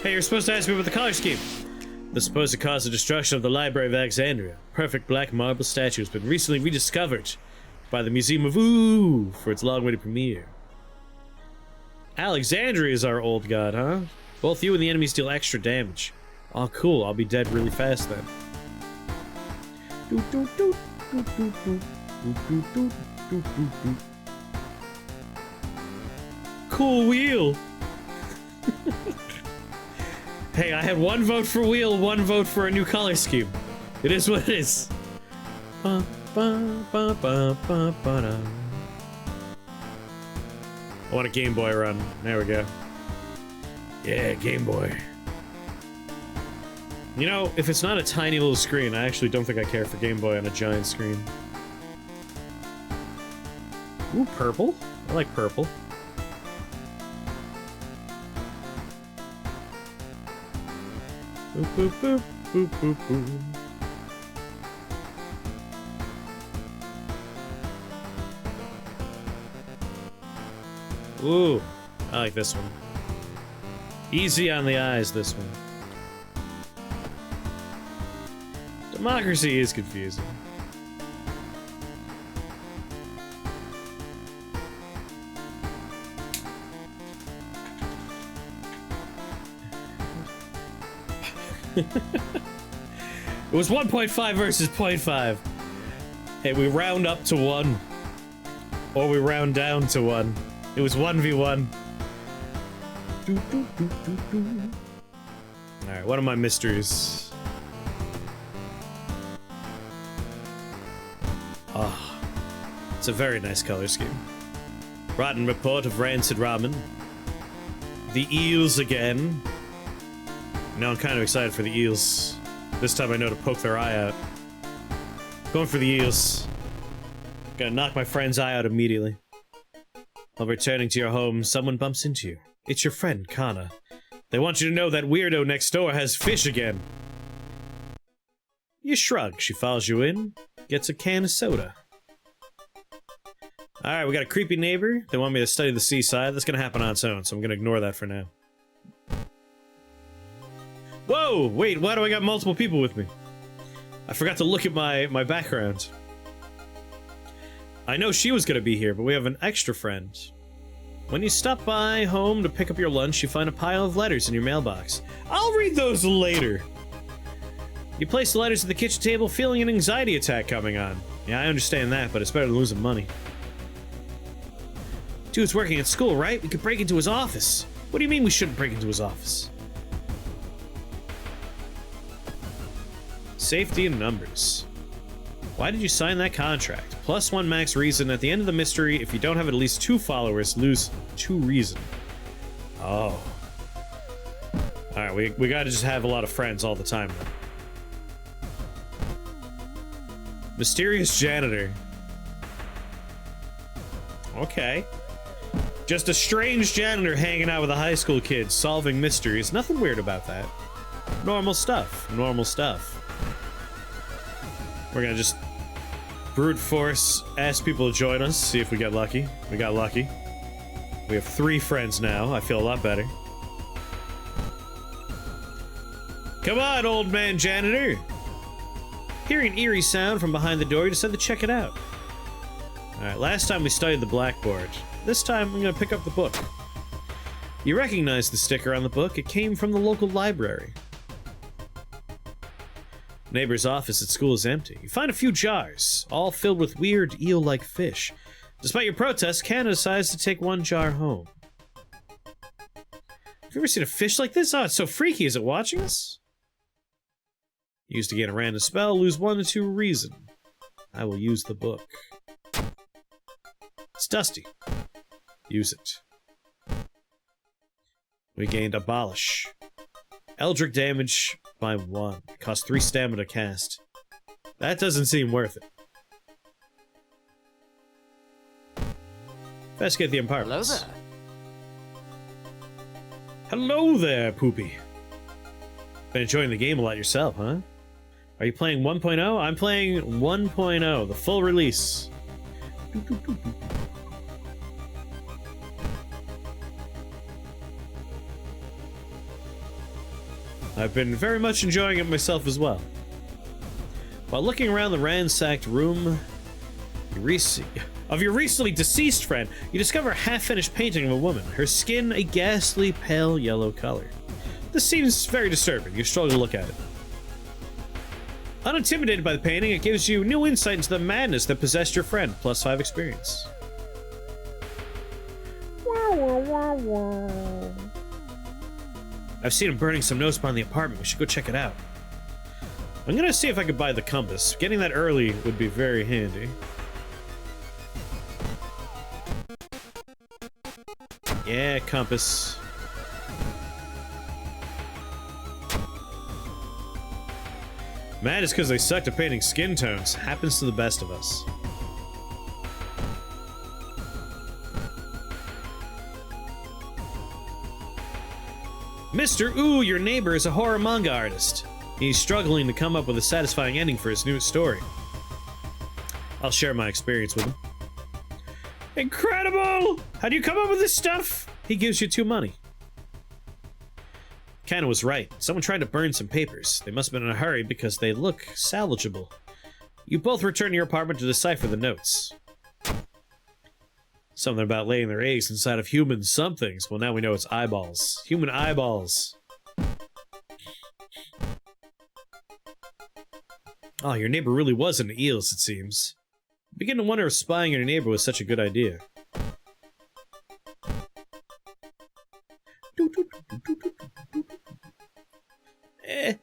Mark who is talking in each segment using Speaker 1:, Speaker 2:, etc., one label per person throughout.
Speaker 1: Hey, you're supposed to ask me about the color scheme. The supposed cause of destruction of the Library of Alexandria. Perfect black marble statue has been recently rediscovered by the Museum of Ooh for its long-awaited premiere. Alexandria is our old god, huh? Both you and the enemies deal extra damage. Oh, cool. I'll be dead really fast then. Cool wheel. Hey, I had one vote for wheel, one vote for a new color scheme. It is what it is. I want a Game Boy run. There we go. Yeah, Game Boy. You know, if it's not a tiny little screen, I actually don't think I care for Game Boy on a giant screen. Ooh, purple. I like purple. Boop, boop, boop, boop, boop, boop. Ooh, I like this one. Easy on the eyes, this one. Democracy is confusing. It was 1.5 versus 0.5. Hey, we round up to 1. Or we round down to 1. It was 1v1. Alright, what are my mysteries? Oh, it's a very nice color scheme. Rotten report of rancid ramen. The eels again. Now I'm kind of excited for the eels. This time I know to poke their eye out. Going for the eels. Gonna knock my friend's eye out immediately. While returning to your home, someone bumps into you. It's your friend, Kana. They want you to know that weirdo next door has fish again. You shrug. She follows you in, gets a can of soda. Alright, we got a creepy neighbor. They want me to study the seaside. That's gonna happen on its own, so I'm gonna ignore that for now. Whoa! Wait, why do I got multiple people with me? I forgot to look at my background. I know she was gonna be here, but we have an extra friend. When you stop by home to pick up your lunch, you find a pile of letters in your mailbox. I'll read those later! You place the letters at the kitchen table, feeling an anxiety attack coming on. Yeah, I understand that, but it's better than losing money. Dude's working at school, right? We could break into his office. What do you mean we shouldn't break into his office? Safety in numbers. Why did you sign that contract? +1 max reason. At the end of the mystery, if you don't have at least 2 followers, lose 2 reason. Oh. Alright, we gotta just have a lot of friends all the time, though. Mysterious janitor. Okay. Just a strange janitor hanging out with a high school kid, solving mysteries. Nothing weird about that. Normal stuff. Normal stuff. We're gonna just brute force ask people to join us, see if we get lucky. We got lucky. We have 3 friends now. I feel a lot better. Come on, old man janitor! Hearing an eerie sound from behind the door, you decided to check it out. Alright, last time we studied the blackboard. This time, I'm gonna pick up the book. You recognize the sticker on the book. It came from the local library. Neighbor's office at school is empty. You find a few jars, all filled with weird eel-like fish. Despite your protest, Kana decides to take 1 jar home. Have you ever seen a fish like this? Oh, it's so freaky. Is it watching us? Use to gain a random spell, lose 1 to 2 reason. I will use the book. It's dusty. Use it. We gained Abolish. Eldritch damage by 1. Cost 3 stamina to cast. That doesn't seem worth it. Investigate the apartments.
Speaker 2: Hello there.
Speaker 1: Hello there, Poopy. Been enjoying the game a lot yourself, huh? Are you playing 1.0? I'm playing 1.0, the full release. I've been very much enjoying it myself as well. While looking around the ransacked room of your recently deceased friend, you discover a half-finished painting of a woman, her skin a ghastly pale yellow color. This seems very disturbing. You struggle to look at it. Unintimidated by the painting, it gives you new insight into the madness that possessed your friend, +5 experience. I've seen him burning some notes behind the apartment. We should go check it out. I'm gonna see if I could buy the compass. Getting that early would be very handy. Yeah, compass. Mad is because they sucked at painting skin tones. Happens to the best of us. Mr. Ooh, your neighbor is a horror manga artist. He's struggling to come up with a satisfying ending for his newest story. I'll share my experience with him. Incredible! How do you come up with this stuff? He gives you 2 money. Kana was right. Someone tried to burn some papers. They must have been in a hurry because they look salvageable. You both return to your apartment to decipher the notes. Something about laying their eggs inside of human somethings. Well, now we know it's eyeballs. Human eyeballs. Oh, your neighbor really was into eels, it seems. I begin to wonder if spying on your neighbor was such a good idea.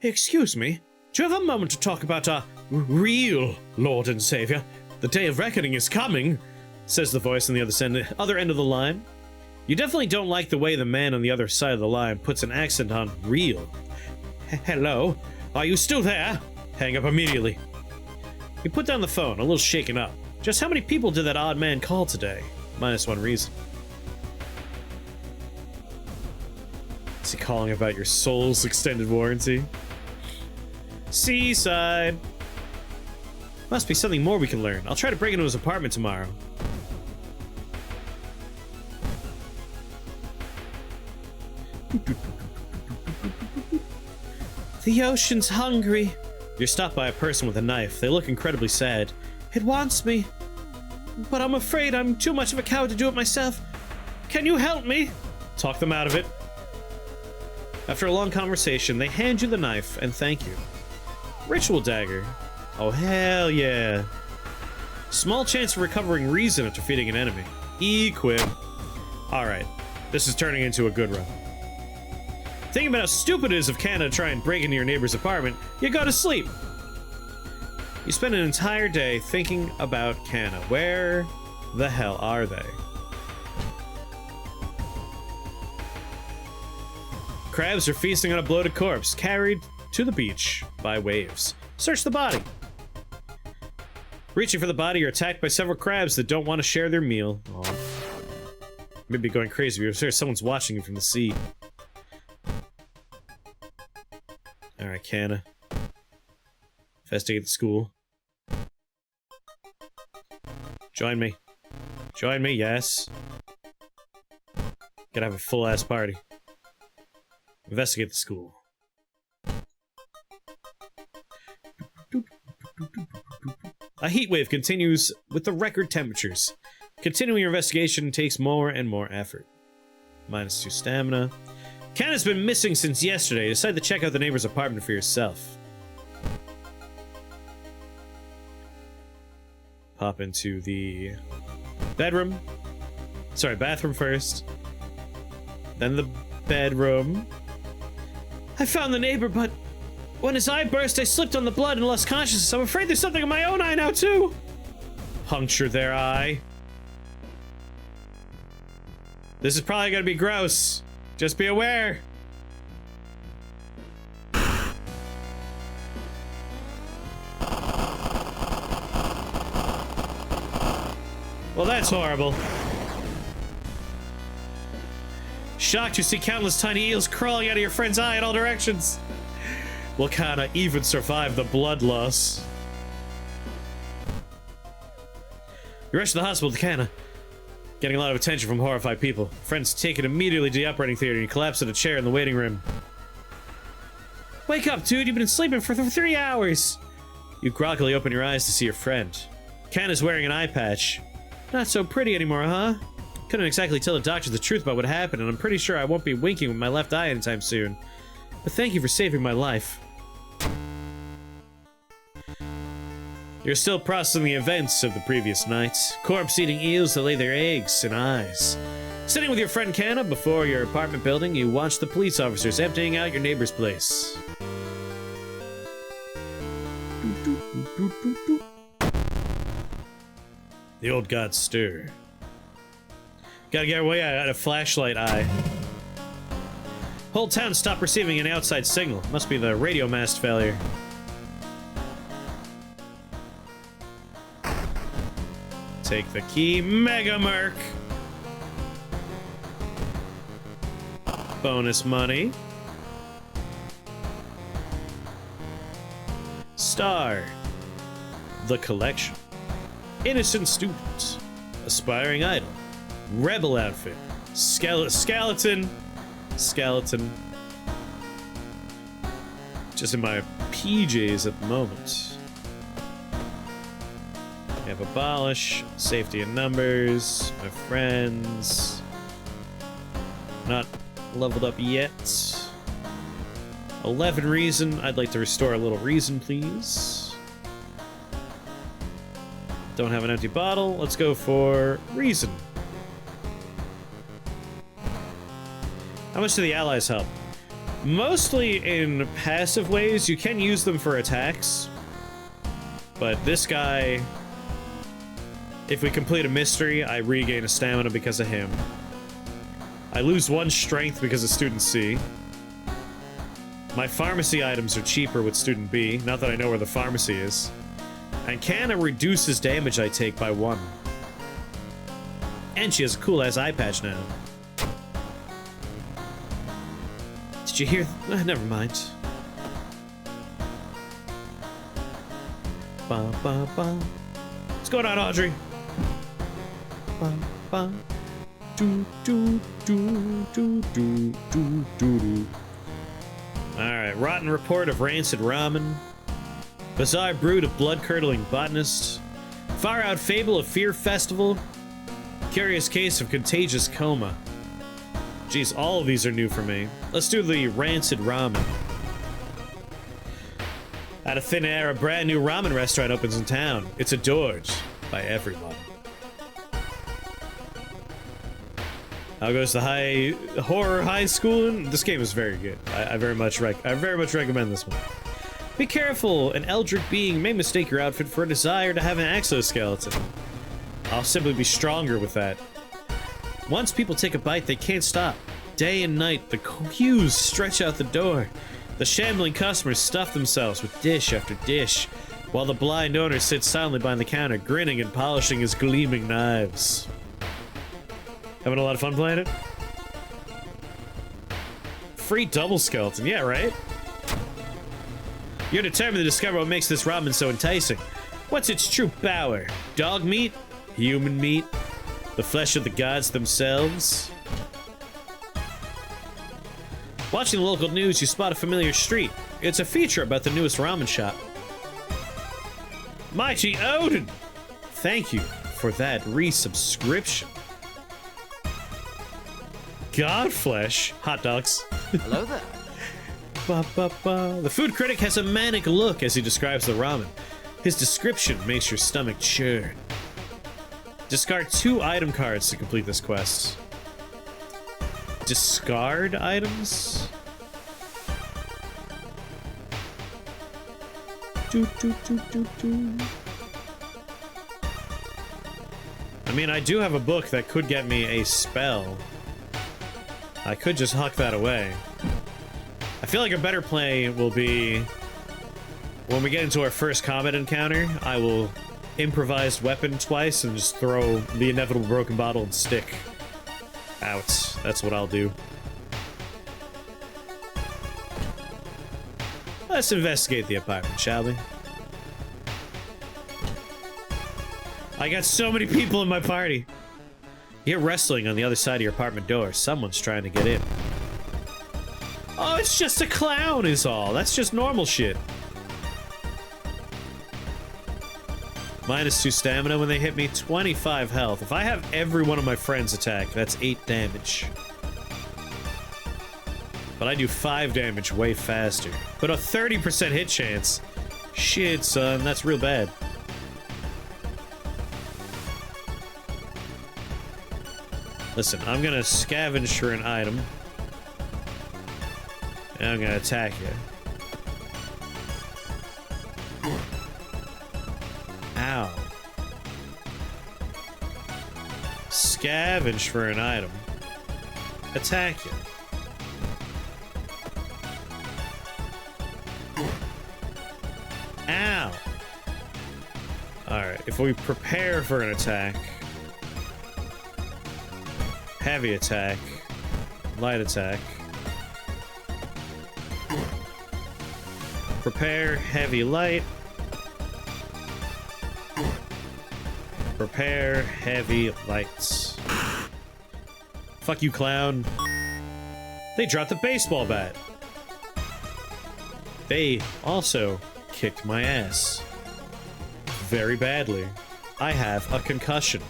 Speaker 1: Excuse me. Do you have a moment to talk about our real Lord and Savior? The day of reckoning is coming, says the voice on the other end of the line. You definitely don't like the way the man on the other side of the line puts an accent on real. Hello? Are you still there? Hang up immediately. He put down the phone, a little shaken up. Just how many people did that odd man call today? -1 reason. Is he calling about your soul's extended warranty? Seaside. Must be something more we can learn. I'll try to break into his apartment tomorrow. The ocean's hungry. You're stopped by a person with a knife. They look incredibly sad. It wants me, but I'm afraid I'm too much of a coward to do it myself. Can you help me? Talk them out of it. After a long conversation, they hand you the knife and thank you. Ritual dagger. Oh, hell yeah. Small chance of recovering reason after defeating an enemy. Equip. Alright, this is turning into a good run. Thinking about how stupid it is of Kana to try and break into your neighbor's apartment, you go to sleep. You spend an entire day thinking about Kana. Where the hell are they? Crabs are feasting on a bloated corpse, carried to the beach by waves. Search the body. Reaching for the body, you're attacked by several crabs that don't want to share their meal. Aww. Maybe going crazy. You're sure someone's watching you from the sea. Alright, Kana. Investigate the school. Join me. Join me, yes. Gotta have a full-ass party. Investigate the school. A heat wave continues with the record temperatures. Continuing your investigation takes more and more effort. -2 stamina. Kana's been missing since yesterday. Decide to check out the neighbor's apartment for yourself. Pop into the bedroom. Sorry, bathroom first. Then the bedroom. I found the neighbor, but when his eye burst, I slipped on the blood and lost consciousness. I'm afraid there's something in my own eye now, too. Puncture their eye. This is probably gonna be gross. Just be aware. Well, that's horrible. Shocked to see countless tiny eels crawling out of your friend's eye in all directions. Will Kana even survive the blood loss? You rush to the hospital to Kana, getting a lot of attention from horrified people. Friends take it immediately to the operating theater and you collapse in a chair in the waiting room. Wake up, dude. You've been sleeping for 3 hours. You groggily open your eyes to see your friend. Ken is wearing an eye patch. Not so pretty anymore, huh? Couldn't exactly tell the doctor the truth about what happened, and I'm pretty sure I won't be winking with my left eye anytime soon. But thank you for saving my life. You're still processing the events of the previous night. Corpse-eating eels that lay their eggs in eyes. Sitting with your friend Canna before your apartment building, you watch the police officers emptying out your neighbor's place. The old gods stir. Gotta get away out of flashlight eye. Whole town stopped receiving an outside signal. Must be the radio mast failure. Take the key, Mega Merc. Bonus money. Star. The collection. Innocent student. Aspiring idol. Rebel outfit. Skeleton. Skeleton. Just in my PJs at the moment. We have abolish. Safety in numbers. My friends. Not leveled up yet. 11 reason. I'd like to restore a little reason, please. Don't have an empty bottle. Let's go for reason. How much do the allies help? Mostly in passive ways. You can use them for attacks. But this guy, if we complete a mystery, I regain a stamina because of him. I lose 1 strength because of student C. My pharmacy items are cheaper with student B, not that I know where the pharmacy is. And Canna reduces damage I take by 1. And she has a cool-ass eye patch now. Did you hear? Never mind. Ba, ba, ba. What's going on, Audrey? Ba, ba. Do, do, do, do, do, do, do, do. Alright, rotten report of rancid ramen. Bizarre brood of blood-curdling botanist. Far-out fable of fear festival. Curious case of contagious coma. Jeez, all of these are new for me. Let's do the rancid ramen. Out of thin air, a brand new ramen restaurant opens in town. It's adored by everyone. How goes the horror high school? This game is very good. I very much recommend this one. Be careful, an eldritch being may mistake your outfit for a desire to have an exoskeleton. I'll simply be stronger with that. Once people take a bite, they can't stop. Day and night, the queues stretch out the door. The shambling customers stuff themselves with dish after dish, while the blind owner sits silently behind the counter, grinning and polishing his gleaming knives. Having a lot of fun playing it? Free double skeleton, yeah, right? You're determined to discover what makes this ramen so enticing. What's its true power? Dog meat? Human meat? The flesh of the gods themselves? Watching the local news, you spot a familiar street. It's a feature about the newest ramen shop. Mighty Odin! Thank you for that resubscription. Godflesh. Hot dogs.
Speaker 2: Hello there.
Speaker 1: Ba, ba, ba. The food critic has a manic look as he describes the ramen. His description makes your stomach churn. Discard 2 item cards to complete this quest. Discard items? I mean, I do have a book that could get me a spell. I could just huck that away. I feel like a better play will be when we get into our first combat encounter, I will improvise weapon twice and just throw the inevitable broken bottle and stick out. That's what I'll do. Let's investigate the apartment, shall we? I got so many people in my party. You hear wrestling on the other side of your apartment door. Someone's trying to get in. Oh, it's just a clown is all. That's just normal shit. -2 stamina when they hit me, 25 health. If I have every one of my friends attack, that's 8 damage. But I do 5 damage way faster. But a 30% hit chance. Shit, son, that's real bad. Listen, I'm gonna scavenge for an item. And I'm gonna attack you. Ow. Scavenge for an item. Attack you. Ow. Alright, if we prepare for an attack... Heavy attack. Light attack. Prepare, heavy, light. Prepare, heavy, lights. Fuck you, clown. They dropped the baseball bat. They also kicked my ass. Very badly. I have a concussion.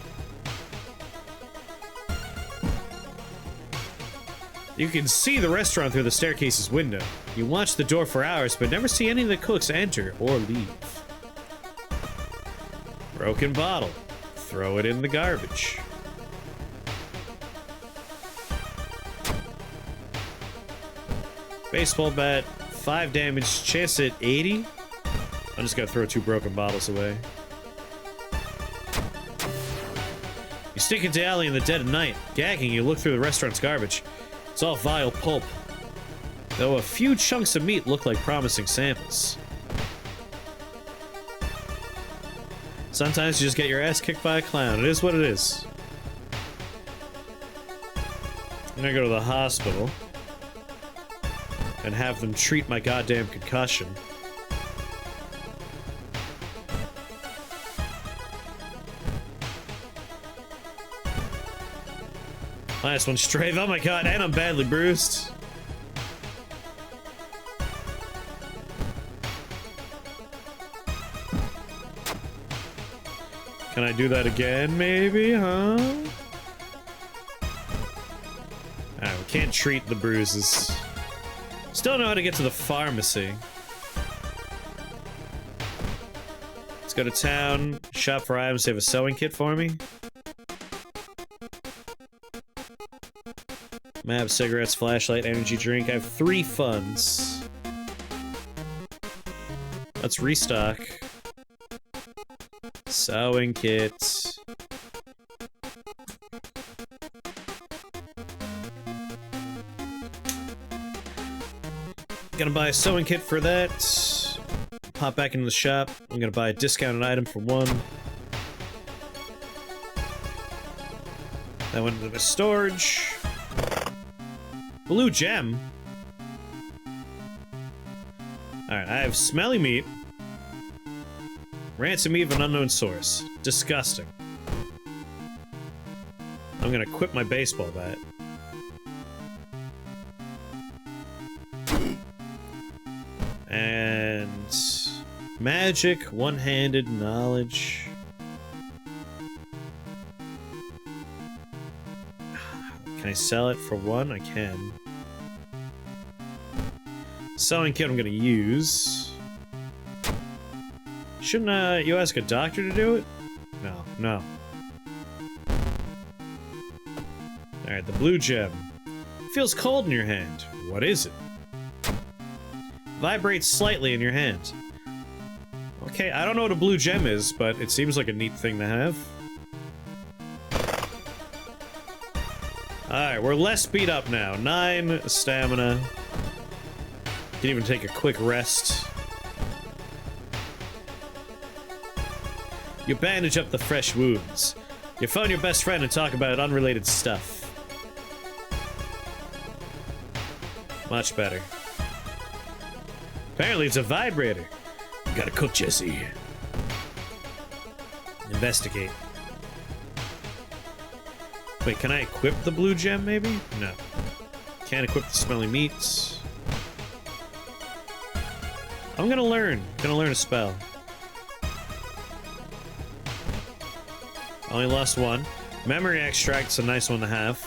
Speaker 1: You can see the restaurant through the staircase's window. You watch the door for hours, but never see any of the cooks enter or leave. Broken bottle. Throw it in the garbage. Baseball bat, 5 damage, chance at 80? I'm just gonna throw 2 broken bottles away. You sneak into the alley in the dead of night. Gagging, you look through the restaurant's garbage. It's all vile pulp. Though a few chunks of meat look like promising samples. Sometimes you just get your ass kicked by a clown. It is what it is. I'm gonna go to the hospital and have them treat my goddamn concussion. -1 straight. Oh my god, and I'm badly bruised. Can I do that again, maybe, huh? Alright, we can't treat the bruises. Still know how to get to the pharmacy. Let's go to town, shop for items, they have a sewing kit for me. Map, cigarettes, flashlight, energy drink. I have 3 funds. Let's restock. Sewing kit. Gonna buy a sewing kit for that. Pop back into the shop. I'm gonna buy a discounted item for 1. That went into the storage. Blue gem? Alright, I have smelly meat. Rancid meat of an unknown source. Disgusting. I'm gonna equip my baseball bat. And... magic, one-handed knowledge. Can I sell it for 1? I can. Sewing kit I'm gonna use. Shouldn't you ask a doctor to do it? No, no. Alright, the blue gem. Feels cold in your hand. What is it? Vibrates slightly in your hand. Okay, I don't know what a blue gem is, but it seems like a neat thing to have. Alright, we're less beat up now. 9 stamina. Can even take a quick rest. You bandage up the fresh wounds. You phone your best friend and talk about unrelated stuff. Much better. Apparently it's a vibrator. You gotta cook, Jesse. Investigate. Wait, can I equip the blue gem, maybe? No. Can't equip the smelly meats. I'm gonna learn. Gonna learn a spell. Only lost one. Memory extract's a nice one to have.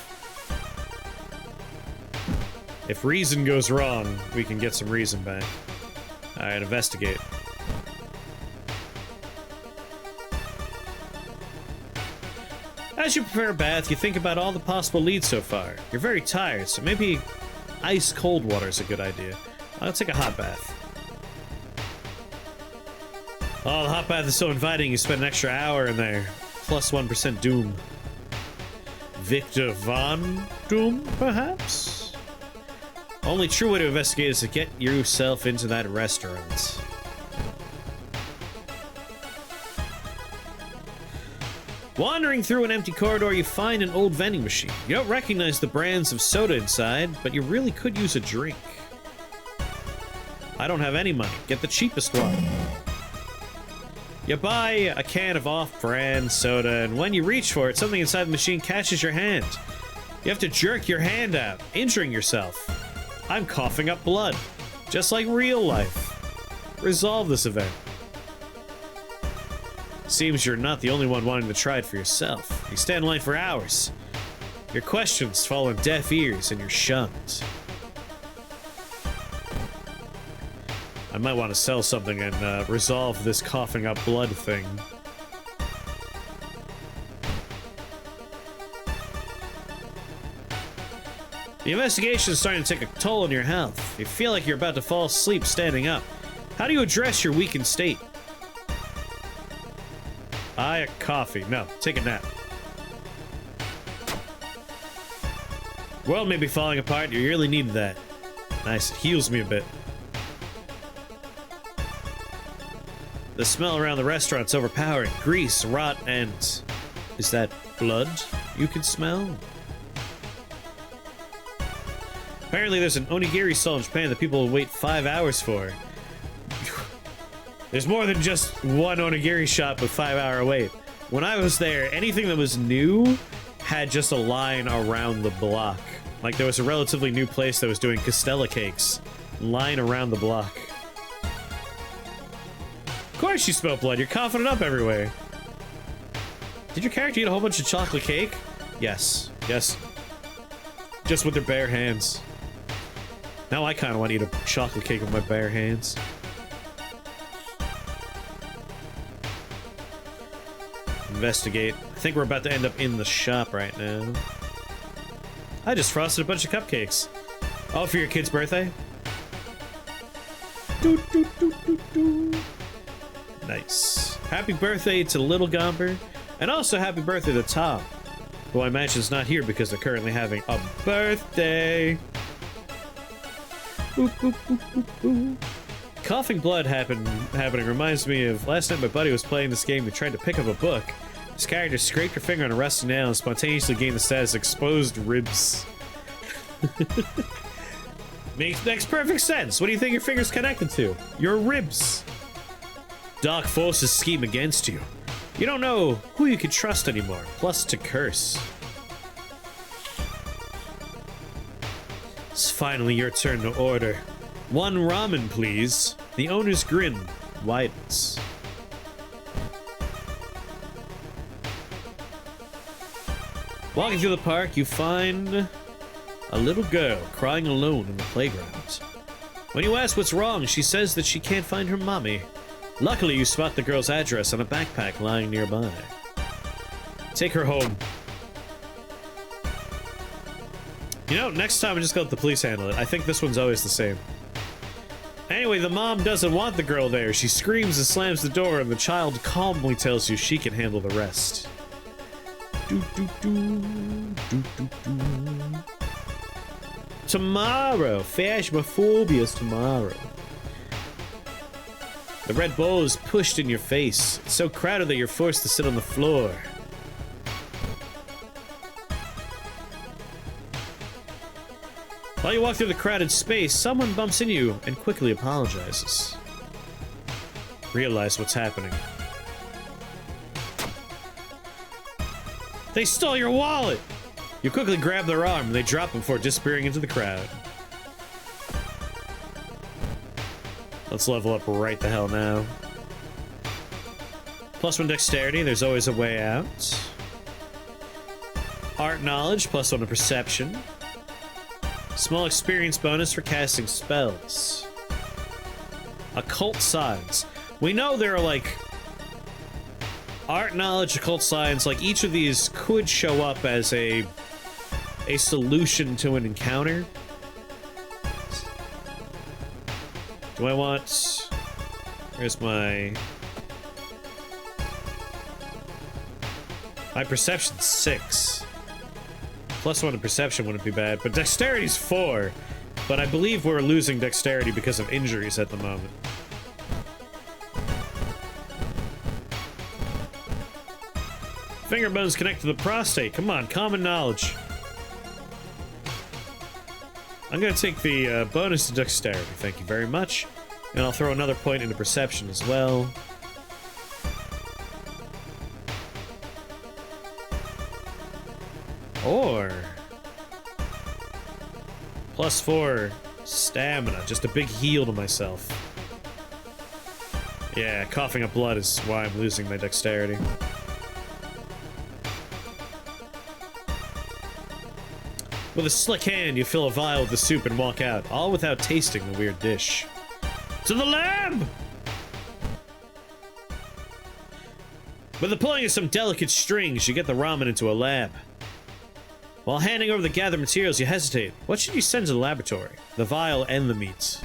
Speaker 1: If reason goes wrong, we can get some reason back. Alright, investigate. As you prepare a bath, you think about all the possible leads so far. You're very tired, so maybe ice cold water is a good idea. I'll take a hot bath. Oh, the hot bath is so inviting, you spend an extra hour in there. Plus 1% doom. Victor Von Doom, perhaps? Only true way to investigate is to get yourself into that restaurant. Wandering through an empty corridor, you find an old vending machine. You don't recognize the brands of soda inside, but you really could use a drink. I don't have any money. Get the cheapest one. You buy a can of off-brand soda, and when you reach for it, something inside the machine catches your hand. You have to jerk your hand out, injuring yourself. I'm coughing up blood, just like real life. Resolve this event. Seems you're not the only one wanting to try it for yourself. You stand in line for hours. Your questions fall on deaf ears, and you're shunned. I might want to sell something and resolve this coughing up blood thing. The investigation is starting to take a toll on your health. You feel like you're about to fall asleep standing up. How do you address your weakened state? A coffee. No, take a nap. World may be falling apart. You really need that. Nice. It heals me a bit. The smell around the restaurant's overpowering. Grease, rot, and... Is that blood you can smell? Apparently there's an onigiri stall in Japan that people will wait 5 hours for. There's more than just one onigiri shop with 5-hour wait. When I was there, anything that was new had just a line around the block. Like there was a relatively new place that was doing castella cakes. Line around the block. Of course you smell blood, you're coughing it up everywhere. Did your character eat a whole bunch of chocolate cake? Yes. Yes. Just with their bare hands. Now I kind of want to eat a chocolate cake with my bare hands. Investigate. I think we're about to end up in the shop right now. I just frosted a bunch of cupcakes. Oh, for your kid's birthday? Doo, doo, doo, doo, doo. Nice. Happy birthday to Little Gomber. And also happy birthday to Tom, who I imagine is not here because they're currently having a birthday. Boop, boop, boop, boop, boop. Coughing blood happening reminds me of last night my buddy was playing this game and tried to pick up a book. His character scraped her finger on a rusty nail and spontaneously gained the status exposed ribs. Makes perfect sense. What do you think your finger's connected to? Your ribs. Dark forces scheme against you. You don't know who you can trust anymore, plus to curse. It's finally your turn to order. 1 ramen, please. The owner's grin widens. Walking through the park, you find a little girl crying alone in the playground. When you ask what's wrong, she says that she can't find her mommy. Luckily, you spot the girl's address on a backpack lying nearby. Take her home. You know, next time I'm just gonna let the police handle it. I think this one's always the same. Anyway, the mom doesn't want the girl there. She screams and slams the door, and the child calmly tells you she can handle the rest. Tomorrow. Phasmophobia's tomorrow. The red bowl is pushed in your face. It's so crowded that you're forced to sit on the floor. While you walk through the crowded space, someone bumps into you and quickly apologizes. Realize what's happening. They stole your wallet! You quickly grab their arm and they drop him before disappearing into the crowd. Let's level up right the hell now. +1 dexterity, there's always a way out. Art knowledge, +1 to perception. Small experience bonus for casting spells. Occult science. We know there are, like, art knowledge, occult science, like, each of these could show up as a solution to an encounter. Do I want... Here's my... My perception's 6. +1 to perception wouldn't be bad, but dexterity's 4. But I believe we're losing dexterity because of injuries at the moment. Finger bones connect to the prostate. Come on, common knowledge. I'm gonna take the bonus to dexterity, thank you very much. And I'll throw another point into perception as well. Or... +4 stamina, just a big heal to myself. Yeah, coughing up blood is why I'm losing my dexterity. With a slick hand, you fill a vial with the soup and walk out, all without tasting the weird dish. To the lab! With the pulling of some delicate strings, you get the ramen into a lab. While handing over the gathered materials, you hesitate. What should you send to the laboratory? The vial and the meat.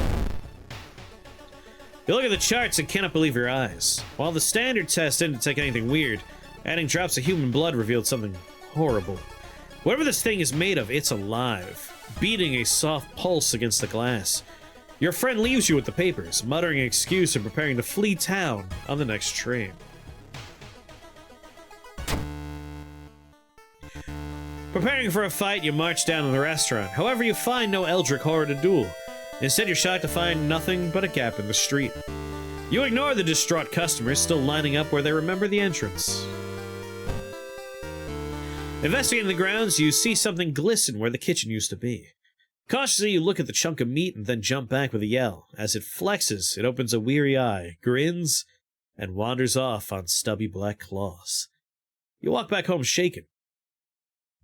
Speaker 1: You look at the charts and cannot believe your eyes. While the standard test didn't detect anything weird, adding drops of human blood revealed something horrible. Whatever this thing is made of, it's alive, beating a soft pulse against the glass. Your friend leaves you with the papers, muttering an excuse and preparing to flee town on the next train. Preparing for a fight, you march down to the restaurant. However, you find no Eldritch horror to duel. Instead, you're shocked to find nothing but a gap in the street. You ignore the distraught customers still lining up where they remember the entrance. Investigating the grounds, you see something glisten where the kitchen used to be. Cautiously, you look at the chunk of meat and then jump back with a yell. As it flexes, it opens a weary eye, grins, and wanders off on stubby black claws. You walk back home shaken.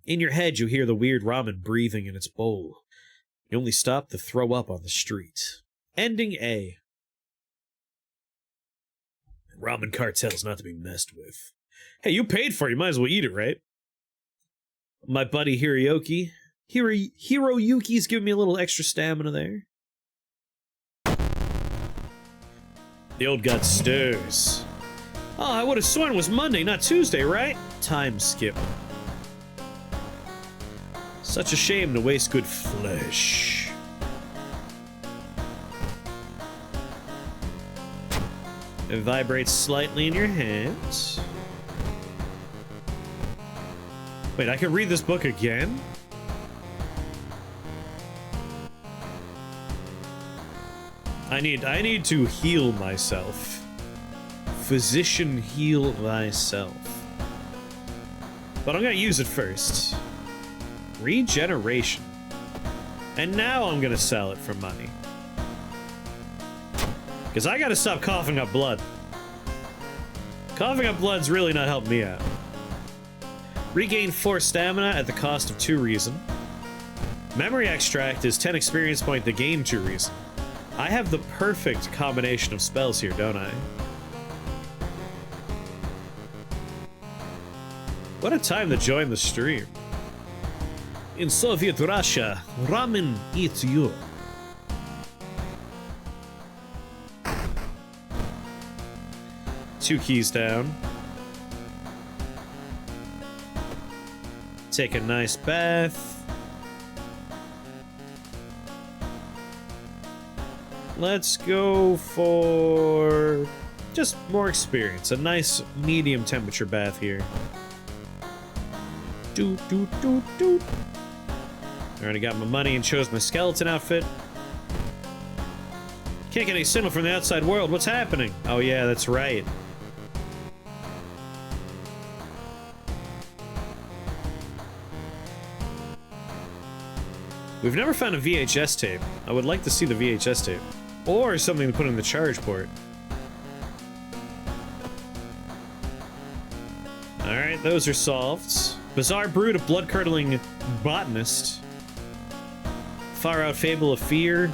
Speaker 1: In your head, you hear the weird ramen breathing in its bowl. You only stop to throw up on the street. Ending A. Ramen cartel's not to be messed with. Hey, you paid for it, you might as well eat it, right? My buddy Hiroyuki's giving me a little extra stamina there. The old gut stirs. Oh, I would have sworn it was Monday, not Tuesday, right? Time skip. Such a shame to waste good flesh. It vibrates slightly in your hands. Wait, I can read this book again? I need to heal myself. Physician, heal thyself. But I'm gonna use it first. Regeneration. And now I'm gonna sell it for money. Because I gotta stop coughing up blood. Coughing up blood's really not helping me out. Regain 4 stamina at the cost of 2 reason. Memory extract is 10 experience point to gain 2 reason. I have the perfect combination of spells here, don't I? What a time to join the stream. In Soviet Russia, ramen eats you. 2 keys down. Take a nice bath. Let's go for just more experience. A nice medium temperature bath here. Doot, doot, doot, doot. I already got my money and chose my skeleton outfit. Can't get any signal from the outside world. What's happening? Oh yeah, that's right. We've never found a VHS tape. I would like to see the VHS tape. Or something to put in the charge port. Alright, those are solved. Bizarre brood of blood-curdling botanist. Far-out fable of fear.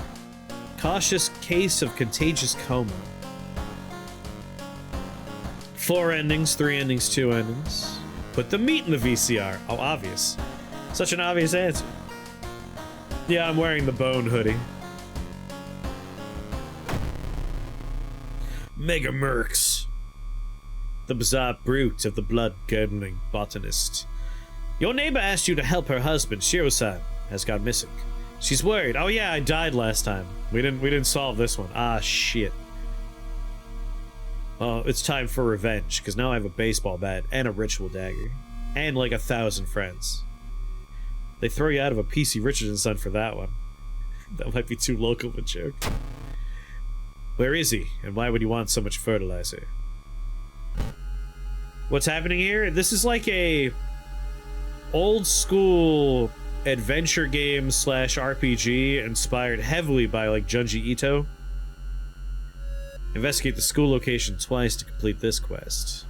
Speaker 1: Cautious case of contagious coma. 4 endings, 3 endings, 2 endings. Put the meat in the VCR. Oh, obvious. Such an obvious answer. Yeah, I'm wearing the bone hoodie. Mega Mercs. The bizarre brute of the blood-curdling botanist. Your neighbor asked you to help her husband, Shiro-san, has gone missing. She's worried. Oh yeah, I died last time. We didn't solve this one. Ah, shit. Oh, it's time for revenge, because now I have a baseball bat and a ritual dagger. And like 1,000 friends. They throw you out of a PC Richardson son for that one. That might be too local of a joke. Where is he, and why would he want so much fertilizer? What's happening here? This is like a old school adventure game slash RPG inspired heavily by like Junji-Ito. Investigate the school location twice to complete this quest.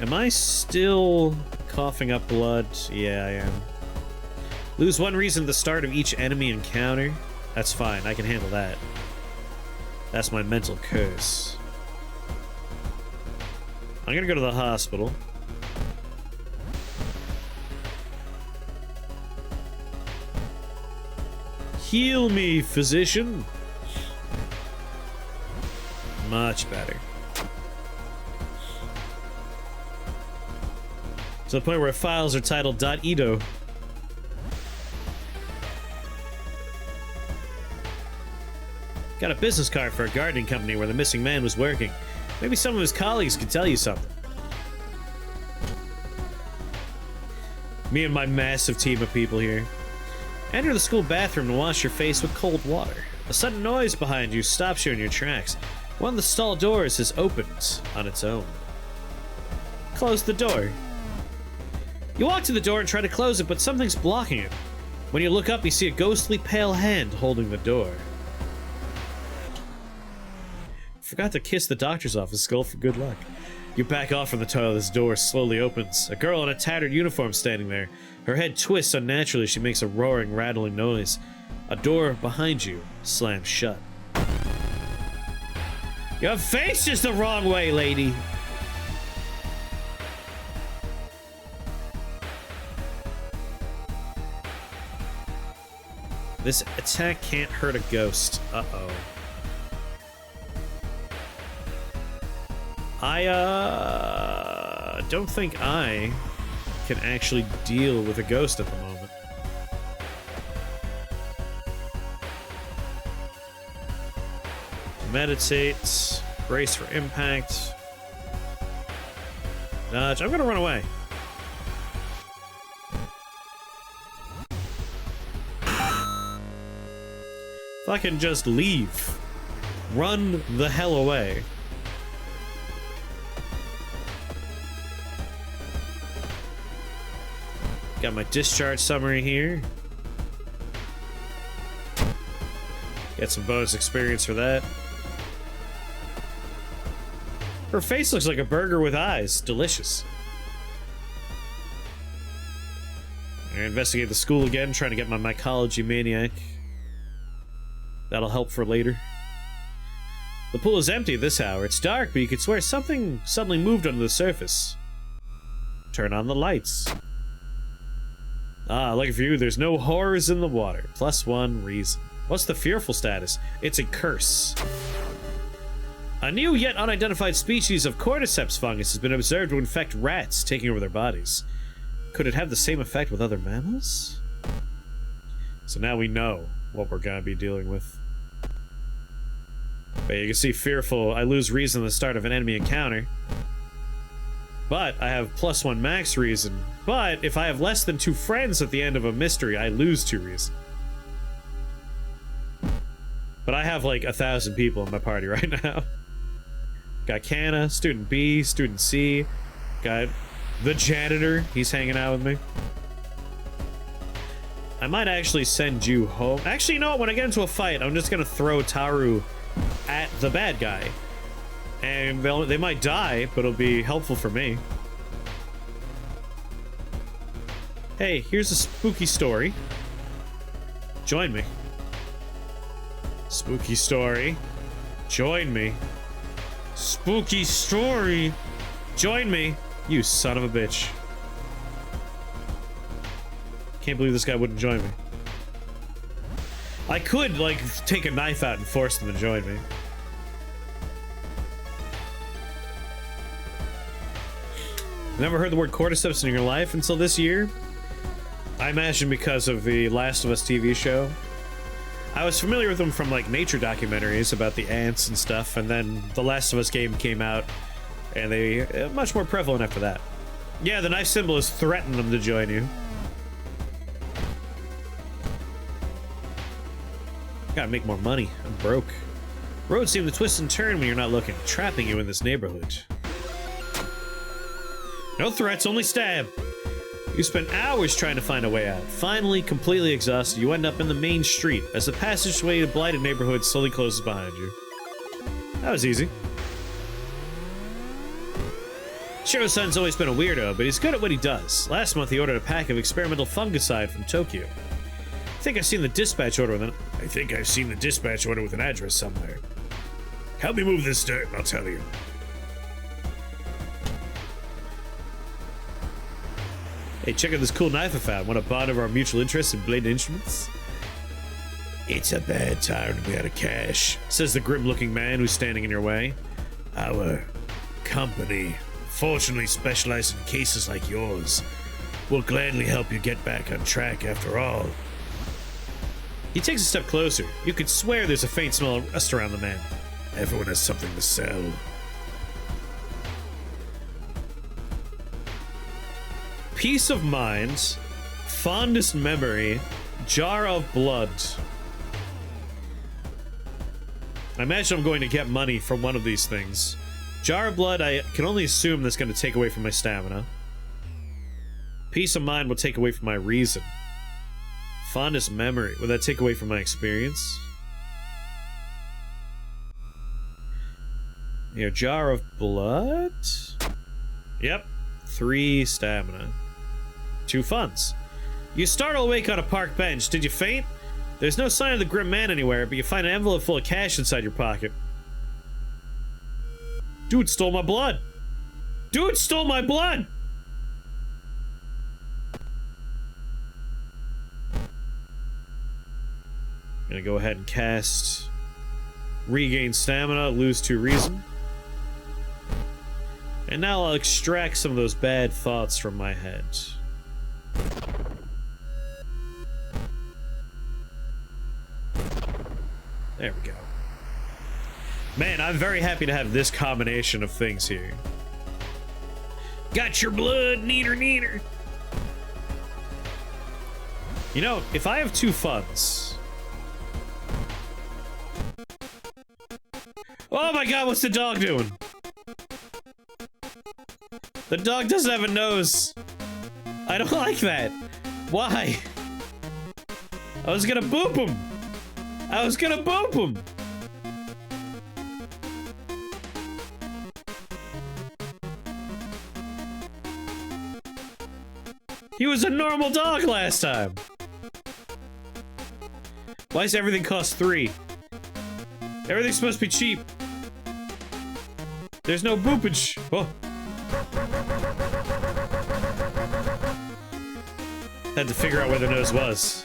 Speaker 1: Am I still coughing up blood? Yeah, I am. Lose 1 reason at the start of each enemy encounter? That's fine, I can handle that. That's my mental curse. I'm gonna go to the hospital. Heal me, physician. Much better. To the point where files are titled .ito. Got a business card for a gardening company where the missing man was working. Maybe some of his colleagues could tell you something. Me and my massive team of people here. Enter the school bathroom to wash your face with cold water. A sudden noise behind you stops you in your tracks. One of the stall doors has opened on its own. Close the door. You walk to the door and try to close it, but something's blocking it. When you look up, you see a ghostly pale hand holding the door. Forgot to kiss the doctor's office skull for good luck. You back off from the toilet as the door slowly opens. A girl in a tattered uniform standing there. Her head twists unnaturally. She makes a roaring, rattling noise. A door behind you slams shut. Your face is the wrong way, lady. This attack can't hurt a ghost. Uh-oh. I don't think I can actually deal with a ghost at the moment. Meditate. Brace for impact. Dodge. I'm gonna run away. If I can just leave. Run the hell away. Got my discharge summary here. Get some bonus experience for that. Her face looks like a burger with eyes. Delicious. I investigate the school again, trying to get my mycology maniac. That'll help for later. The pool is empty at this hour. It's dark, but you could swear something suddenly moved under the surface. Turn on the lights. Ah, lucky for you, there's no horrors in the water. +1 reason. What's the fearful status? It's a curse. A new yet unidentified species of cordyceps fungus has been observed to infect rats, taking over their bodies. Could it have the same effect with other mammals? So now we know what we're gonna be dealing with. But you can see fearful, I lose reason at the start of an enemy encounter. But I have +1 max reason. But if I have less than 2 friends at the end of a mystery, I lose 2 reason. But I have like 1,000 people in my party right now. Got Canna, Student B, Student C. Got the janitor, he's hanging out with me. I might actually send you home. Actually, you know what? When I get into a fight, I'm just gonna throw Taru at the bad guy. And they might die, but it'll be helpful for me. Hey, here's a spooky story. Join me. Spooky story. Join me. Spooky story. Join me. You son of a bitch. Can't believe this guy wouldn't join me. I could, like, take a knife out and force them to join me. Never heard the word cordyceps in your life until this year? I imagine because of the Last of Us TV show. I was familiar with them from, like, nature documentaries about the ants and stuff, and then the Last of Us game came out, and they much more prevalent after that. Yeah, the knife symbol is threatening them to join you. Gotta make more money. I'm broke. Roads seem to twist and turn when you're not looking, trapping you in this neighborhood. No threats, only stab. You spent hours trying to find a way out. Finally, completely exhausted, you end up in the main street as the passageway to the blighted neighborhood slowly closes behind you. That was easy. Shiro-san's always been a weirdo, but he's good at what he does. Last month, he ordered a pack of experimental fungicide from Tokyo. I think I've seen the dispatch order with an address somewhere. Help me move this dirt, and I'll tell you. Hey, check out this cool knife I found. Want a bond of our mutual interest in blade instruments? It's a bad time to be out of cash, says the grim-looking man who's standing in your way. Our company, fortunately specialized in cases like yours, will gladly help you get back on track after all. He takes a step closer. You could swear there's a faint smell of rust around the man. Everyone has something to sell. Peace of mind, fondest memory, jar of blood. I imagine I'm going to get money from one of these things. Jar of blood, I can only assume that's going to take away from my stamina. Peace of mind will take away from my reason. Fondest memory, will that take away from my experience? Yeah, jar of blood? Yep, 3 stamina. 2 funds. You startle awake on a park bench. Did you faint? There's no sign of the grim man anywhere, but you find an envelope full of cash inside your pocket. Dude stole my blood! Dude stole my blood! Gonna go ahead and cast regain stamina, lose 2 reason. And now I'll extract some of those bad thoughts from my head. There we go. Man, I'm very happy to have this combination of things here. Got your blood, neater, neater. You know, if I have 2 funds... Oh my god, what's the dog doing? The dog doesn't have a nose. I don't like that. Why? I was gonna boop him. I was gonna boop him. He was a normal dog last time. Why does everything cost 3? Everything's supposed to be cheap. There's no boopage. Oh. Had to figure out where the nose was.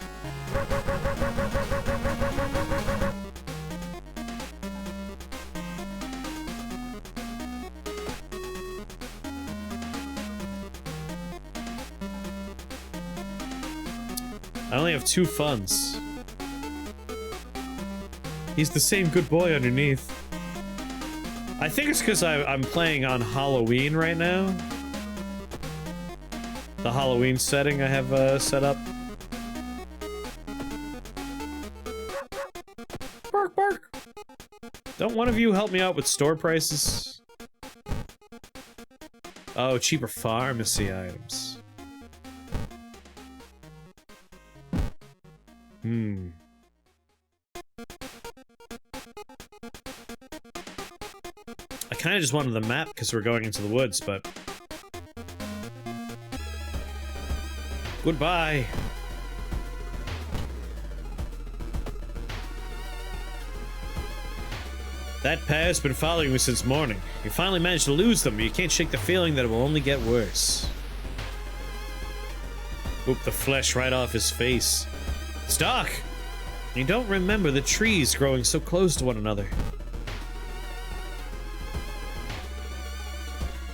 Speaker 1: I only have 2 funds. He's the same good boy underneath. I think it's because I'm playing on Halloween right now. The Halloween setting I have set up. Bark, bark. Don't one of you help me out with store prices? Oh, cheaper pharmacy items. I kind of just wanted the map because we're going into the woods, but... Goodbye. That pair's been following me since morning. You finally managed to lose them, but you can't shake the feeling that it will only get worse. Whoop the flesh right off his face. It's dark! You don't remember the trees growing so close to one another.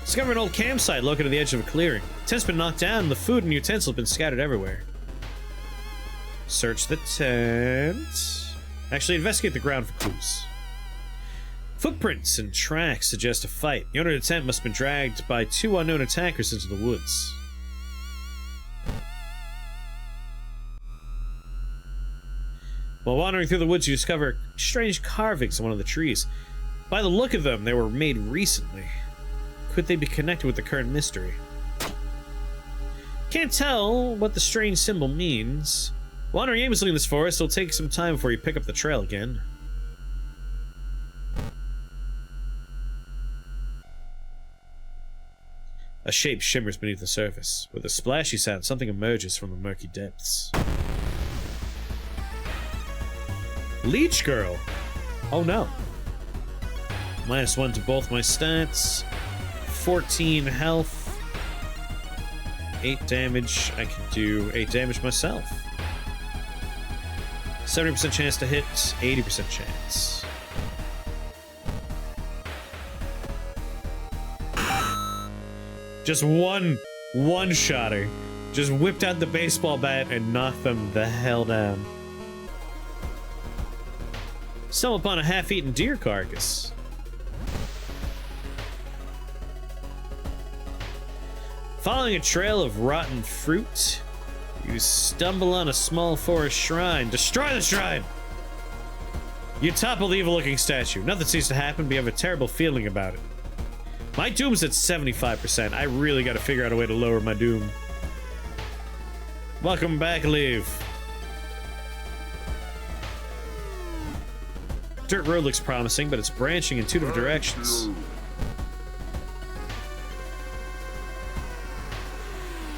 Speaker 1: Discover an old campsite located at the edge of a clearing. Tent's been knocked down and the food and utensils have been scattered everywhere. Search the tent. Actually, investigate the ground for clues. Footprints and tracks suggest a fight. The owner of the tent must have been dragged by 2 unknown attackers into the woods. While wandering through the woods, you discover strange carvings on one of the trees. By the look of them, they were made recently. Could they be connected with the current mystery? Can't tell what the strange symbol means. Wandering aimlessly in this forest will take some time before you pick up the trail again. A shape shimmers beneath the surface. With a splashy sound, something emerges from the murky depths. Leech Girl! Oh no. -1 to both my stats. 14 health. 8 damage. I can do 8 damage myself. 70% chance to hit, 80% chance. Just one-shotter. Just whipped out the baseball bat and knocked them the hell down. Stumble upon a half-eaten deer carcass. Following a trail of rotten fruit, you stumble on a small forest shrine. Destroy the shrine! You topple the evil-looking statue. Nothing seems to happen, but you have a terrible feeling about it. My doom's at 75%. I really gotta figure out a way to lower my doom. Welcome back, Leave. Dirt road looks promising, but it's branching in 2 different directions.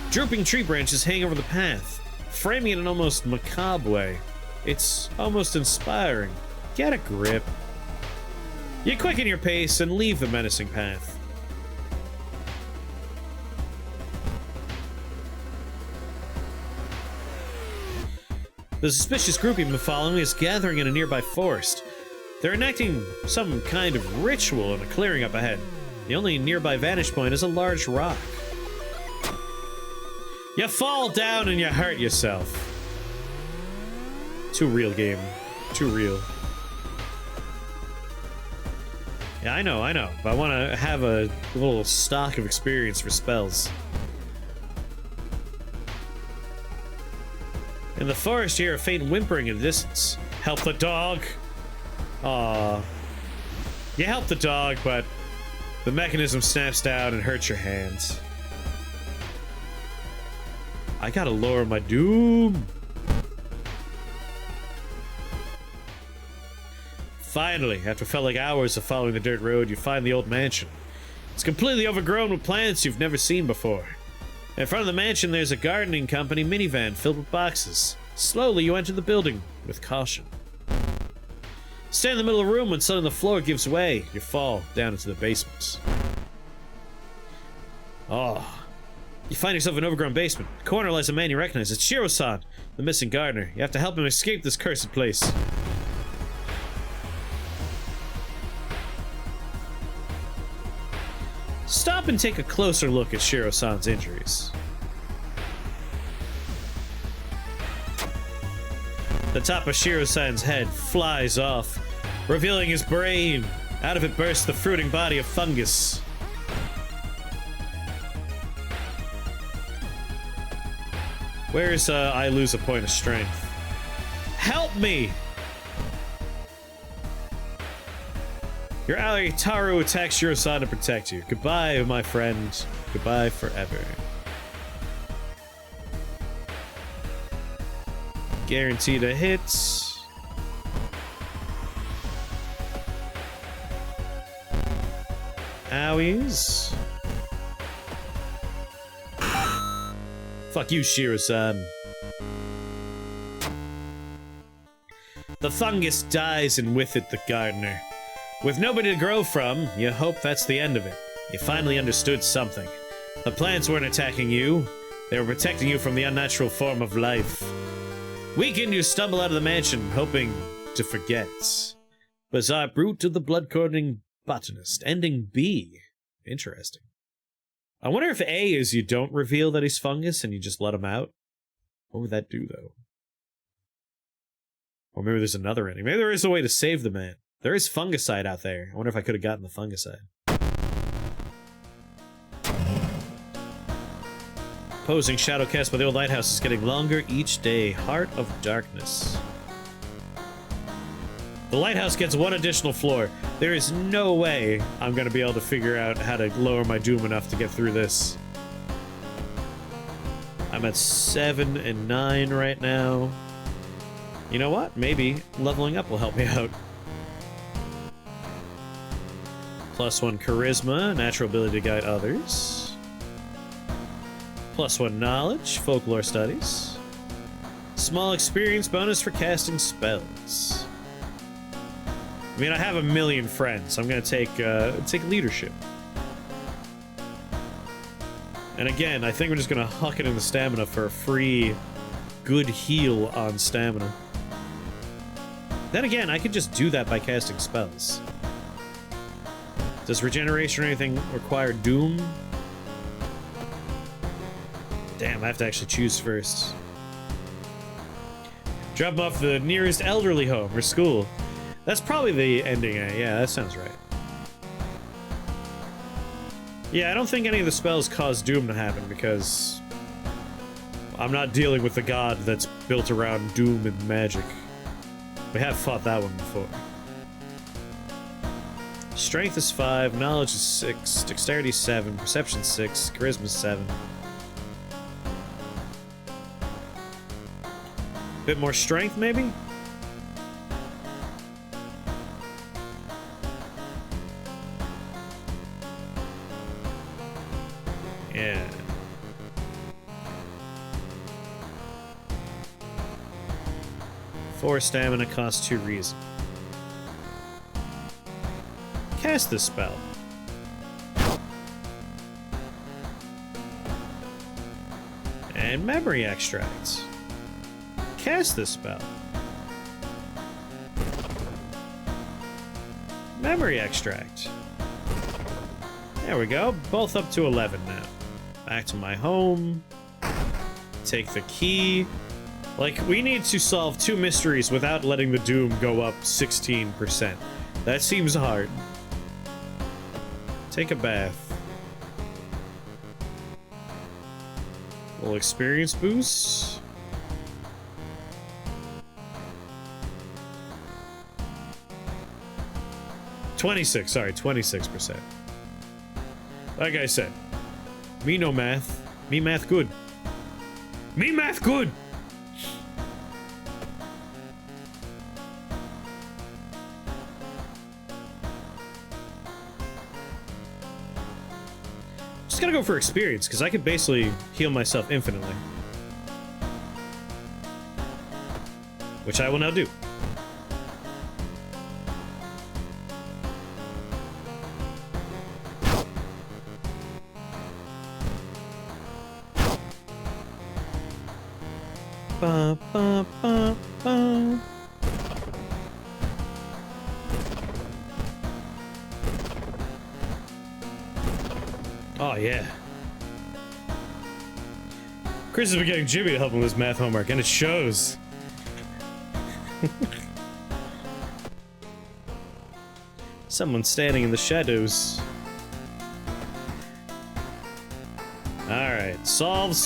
Speaker 1: Drooping tree branches hang over the path, framing it in an almost macabre way. It's almost inspiring. Get a grip. You quicken your pace and leave the menacing path. The suspicious group you've been following is gathering in a nearby forest. They're enacting some kind of ritual in a clearing up ahead. The only nearby vantage point is a large rock. You fall down and you hurt yourself. Too real, game. Too real. Yeah, I know. But I want to have a little stock of experience for spells. In the forest, you hear a faint whimpering in the distance. Help the dog! Aww. You help the dog, but the mechanism snaps down and hurts your hands. I gotta lower my doom. Finally, after what felt like hours of following the dirt road, you find the old mansion. It's completely overgrown with plants you've never seen before. In front of the mansion, there's a gardening company minivan filled with boxes. Slowly, you enter the building with caution. Stand in the middle of the room when suddenly the floor gives way. You fall down into the basement. Oh. You find yourself in an overgrown basement. In the corner lies a man you recognize. It's Shiro-san, the missing gardener. You have to help him escape this cursed place. Stop and take a closer look at Shiro-san's injuries. The top of Shiro-san's head flies off, revealing his brain. Out of it bursts the fruiting body of fungus. Where's I lose a point of strength? Help me! Your ally Taru attacks Shiro-san to protect you. Goodbye, my friend. Goodbye forever. Guaranteed a hit. Owies. Fuck you, Shiro-san. The fungus dies, and with it the gardener. With nobody to grow from, you hope that's the end of it. You finally understood something. The plants weren't attacking you. They were protecting you from the unnatural form of life. Weakened, you stumble out of the mansion, hoping to forget. Bizarre brute of the blood-curdling botanist. Ending B. Interesting. I wonder if A is you don't reveal that he's fungus and you just let him out. What would that do, though? Or maybe there's another ending. Maybe there is a way to save the man. There is fungicide out there. I wonder if I could have gotten the fungicide. Opposing shadow cast by the old lighthouse is getting longer each day. Heart of Darkness. The lighthouse gets one additional floor. There is no way I'm going to be able to figure out how to lower my doom enough to get through this. I'm at 7 and 9 right now. You know what? Maybe leveling up will help me out. +1 charisma, natural ability to guide others. +1 knowledge, folklore studies. Small experience bonus for casting spells. I mean, I have a million friends. I'm gonna take leadership. And again, I think we're just gonna huck it in the stamina for a free good heal on stamina. Then again, I could just do that by casting spells. Does regeneration or anything require doom? Damn, I have to actually choose first. Drop him off the nearest elderly home or school. That's probably the ending A. Yeah, that sounds right. Yeah, I don't think any of the spells cause doom to happen because I'm not dealing with the god that's built around doom and magic. We have fought that one before. Strength is 5, knowledge is 6, dexterity 7, perception 6, charisma 7. Bit more strength, maybe? Yeah. Four stamina costs 2 reason. Cast this spell. And memory extract. Cast this spell. Memory extract. There we go. Both up to 11 now. Back to my home. Take the key. Like, we need to solve 2 mysteries without letting the doom go up 16%. That seems hard. Take a bath. Little experience boost. Sorry, 26%. Like I said, me no math. Me math good. Me math good! Just gotta go for experience, because I could basically heal myself infinitely. Which I will now do. Ba, ba, ba, ba. Oh, yeah. Chris has been getting Jimmy to help him with his math homework, and it shows. Someone standing in the shadows. Alright, solved.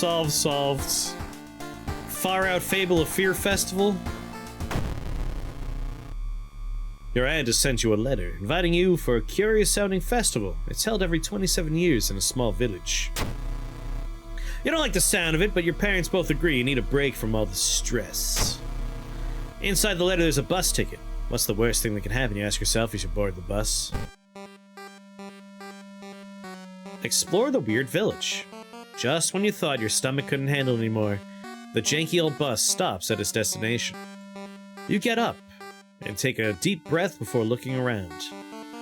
Speaker 1: Far Out Fable of Fear Festival. Your aunt has sent you a letter, inviting you for a curious-sounding festival. It's held every 27 years in a small village. You don't like the sound of it, but your parents both agree you need a break from all the stress. Inside the letter, there's a bus ticket. What's the worst thing that can happen, you ask yourself as you board the bus? Explore the weird village. Just when you thought your stomach couldn't handle it anymore, the janky old bus stops at its destination. You get up and take a deep breath before looking around.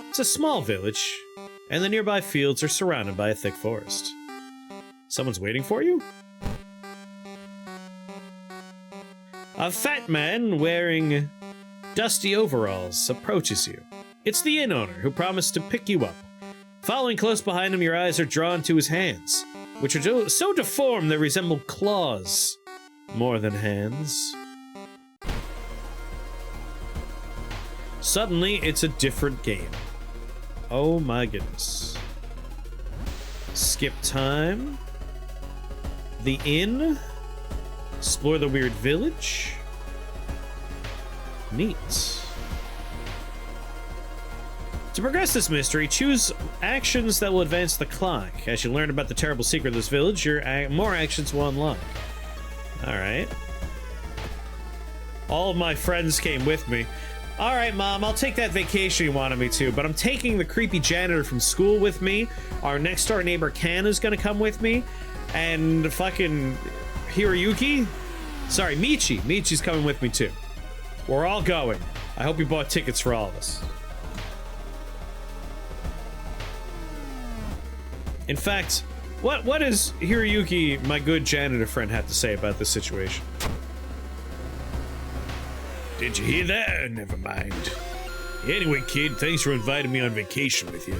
Speaker 1: It's a small village, and the nearby fields are surrounded by a thick forest. Someone's waiting for you? A fat man wearing dusty overalls approaches you. It's the inn owner who promised to pick you up. Following close behind him, your eyes are drawn to his hands, which are so deformed they resemble claws more than hands. Suddenly, it's a different game. Oh my goodness. Skip time. The inn. Explore the weird village. Neat. To progress this mystery, choose actions that will advance the clock. As you learn about the terrible secret of this village, your more actions will unlock. Alright. All of my friends came with me. Alright, Mom, I'll take that vacation you wanted me to, but I'm taking the creepy janitor from school with me. Our next-door neighbor, Ken, is gonna come with me. And fucking Hiroyuki? Sorry, Michi. Michi's coming with me, too. We're all going. I hope you bought tickets for all of us. In fact, what does Hiroyuki, my good janitor friend, have to say about this situation? Did you hear that? Never mind. Anyway, kid, thanks for inviting me on vacation with you.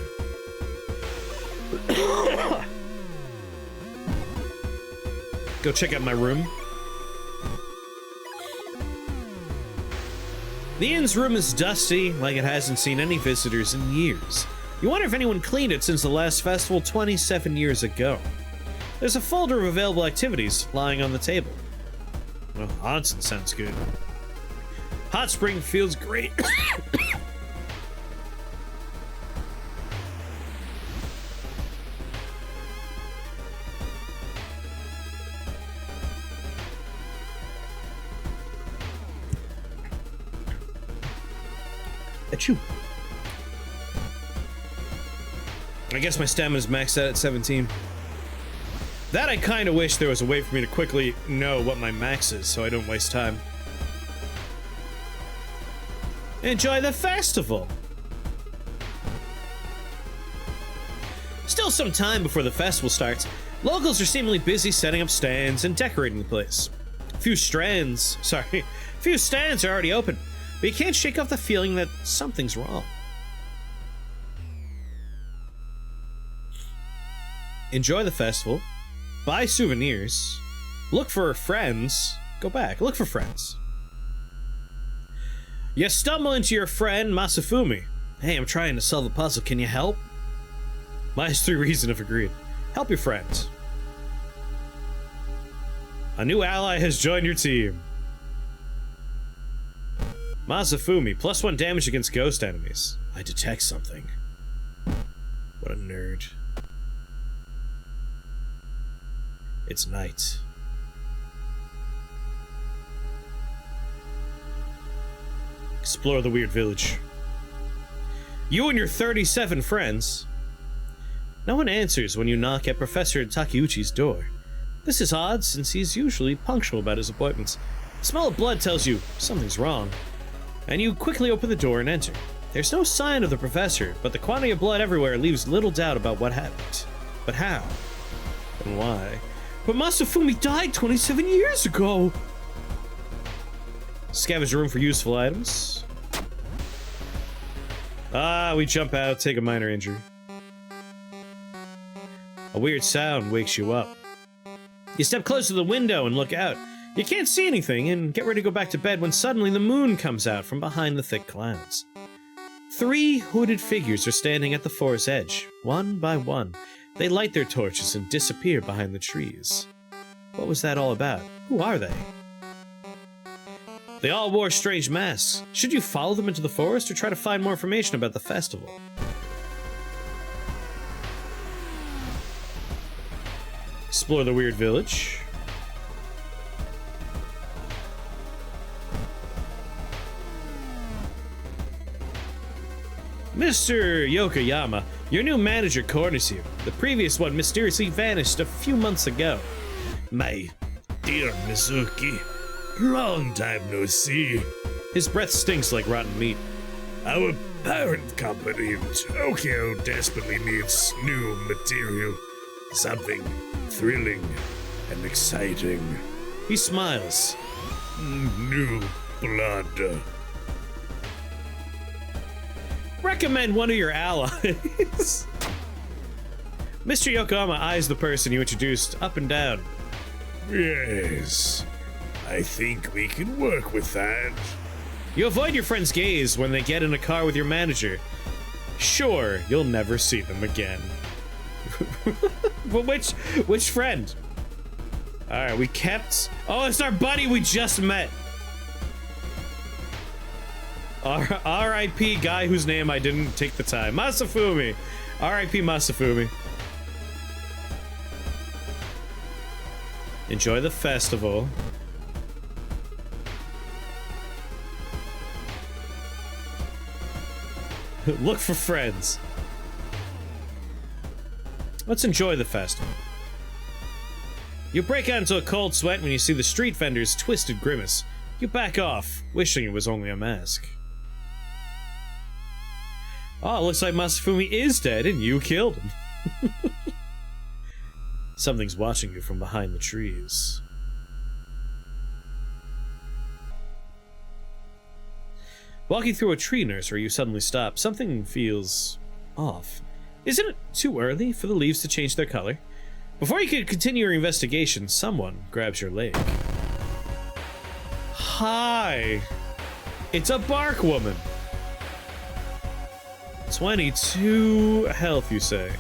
Speaker 1: Go check out my room. The inn's room is dusty, like it hasn't seen any visitors in years. You wonder if anyone cleaned it since the last festival 27 years ago. There's a folder of available activities lying on the table. Well, onsen sounds good. Hot spring feels great. Achoo. I guess my stamina's maxed out at 17. That I kind of wish there was a way for me to quickly know what my max is so I don't waste time. Enjoy the festival! Still some time before the festival starts. Locals are seemingly busy setting up stands and decorating the place. Few stands are already open, but you can't shake off the feeling that something's wrong. Enjoy the festival, buy souvenirs, look for friends, go back, look for friends. You stumble into your friend, Masafumi. Hey, I'm trying to solve a puzzle, can you help? Minus 3 reasons if agreed. Help your friend. A new ally has joined your team. Masafumi, +1 damage against ghost enemies. I detect something. What a nerd. It's night. Explore the weird village. You and your 37 friends. No one answers when you knock at Professor Takeuchi's door. This is odd, since he's usually punctual about his appointments. The smell of blood tells you something's wrong, and you quickly open the door and enter. There's no sign of the professor, but the quantity of blood everywhere leaves little doubt about what happened. But how? And why? But Masafumi died 27 years ago! Scavenge the room for useful items. We jump out, take a minor injury. A weird sound wakes you up. You step close to the window and look out. You can't see anything and get ready to go back to bed when suddenly the moon comes out from behind the thick clouds. 3 hooded figures are standing at the forest's edge, one by one. They light their torches and disappear behind the trees. What was that all about? Who are they? They all wore strange masks. Should you follow them into the forest or try to find more information about the festival? Explore the weird village. Mr. Yokoyama, your new manager corners you. The previous one mysteriously vanished a few months ago.
Speaker 2: My dear Mizuki, long time no see.
Speaker 1: His breath stinks like rotten meat.
Speaker 2: Our parent company in Tokyo desperately needs new material. Something thrilling and exciting.
Speaker 1: He smiles.
Speaker 2: New blood.
Speaker 1: Recommend one of your allies. Mr. Yokoyama eyes the person you introduced up and down.
Speaker 2: Yes, I think we can work with that.
Speaker 1: You avoid your friend's gaze when they get in a car with your manager. Sure, you'll never see them again. But which friend? Alright, we kept... Oh, it's our buddy we just met. R.I.P. guy whose name I didn't take the time. Masafumi. R.I.P. Masafumi. Enjoy the festival. Look for friends. Let's enjoy the festival. You break out into a cold sweat when you see the street vendor's twisted grimace. You back off, wishing it was only a mask. Oh, it looks like Masafumi is dead and you killed him. Something's watching you from behind the trees. Walking through a tree nursery, you suddenly stop. Something feels off. Isn't it too early for the leaves to change their color? Before you can continue your investigation, someone grabs your leg. Hi! It's a bark woman! 22 health, you say.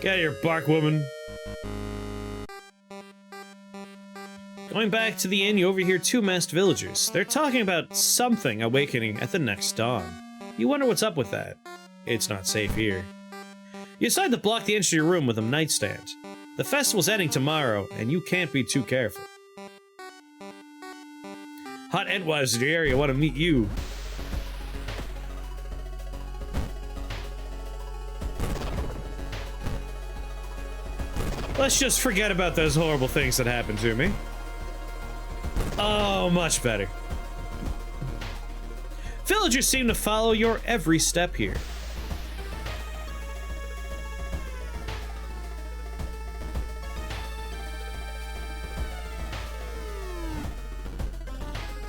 Speaker 1: Get out of here, bark woman. Going back to the inn, you overhear two masked villagers. They're talking about something awakening at the next dawn. You wonder what's up with that. It's not safe here. You decide to block the entrance to your room with a nightstand. The festival's ending tomorrow, and you can't be too careful. Hot Entwives in your area want to meet you. Let's just forget about those horrible things that happened to me. Oh, much better. Villagers seem to follow your every step here.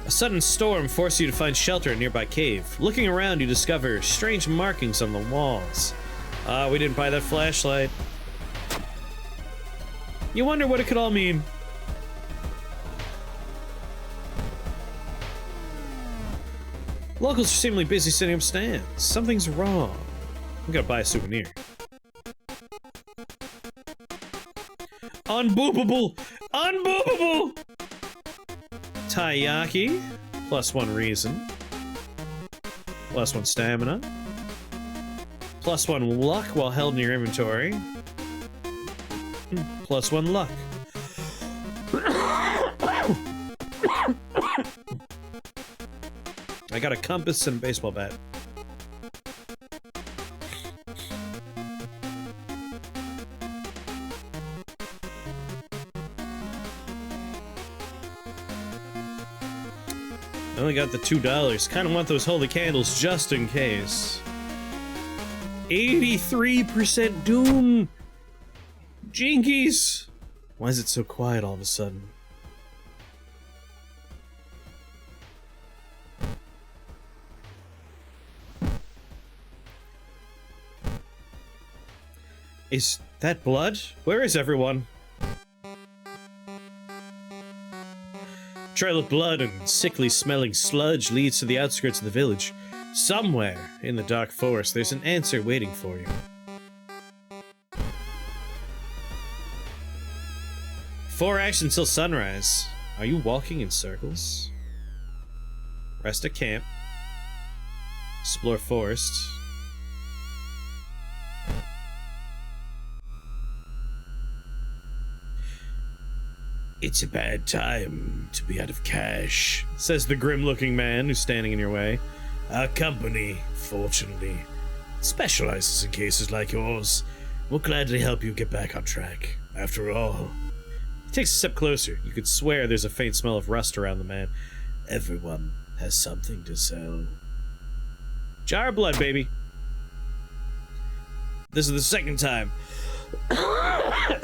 Speaker 1: A sudden storm forces you to find shelter in a nearby cave. Looking around, you discover strange markings on the walls. We didn't buy that flashlight. You wonder what it could all mean. Locals are seemingly busy setting up stands. Something's wrong. I'm gonna buy a souvenir. Unboopable! Unboopable! Taiyaki. +1 reason. +1 stamina. +1 luck while held in your inventory. +1 luck. I got a compass and a baseball bat. I only got the $2. Kind of want those holy candles just in case. 83% doom! Jinkies! Why is it so quiet all of a sudden? Is that blood? Where is everyone? Trail of blood and sickly smelling sludge leads to the outskirts of the village. Somewhere in the dark forest, there's an answer waiting for you. 4 actions till sunrise. Are you walking in circles? Rest at camp. Explore forest.
Speaker 2: It's a bad time to be out of cash,
Speaker 1: Says the grim-looking man who's standing in your way.
Speaker 2: Our company, fortunately, specializes in cases like yours. We'll gladly help you get back on track. After all,
Speaker 1: He takes a step closer. You could swear there's a faint smell of rust around the man.
Speaker 2: everyone has something to sell.
Speaker 1: Jar of blood, baby.
Speaker 2: This is the second time.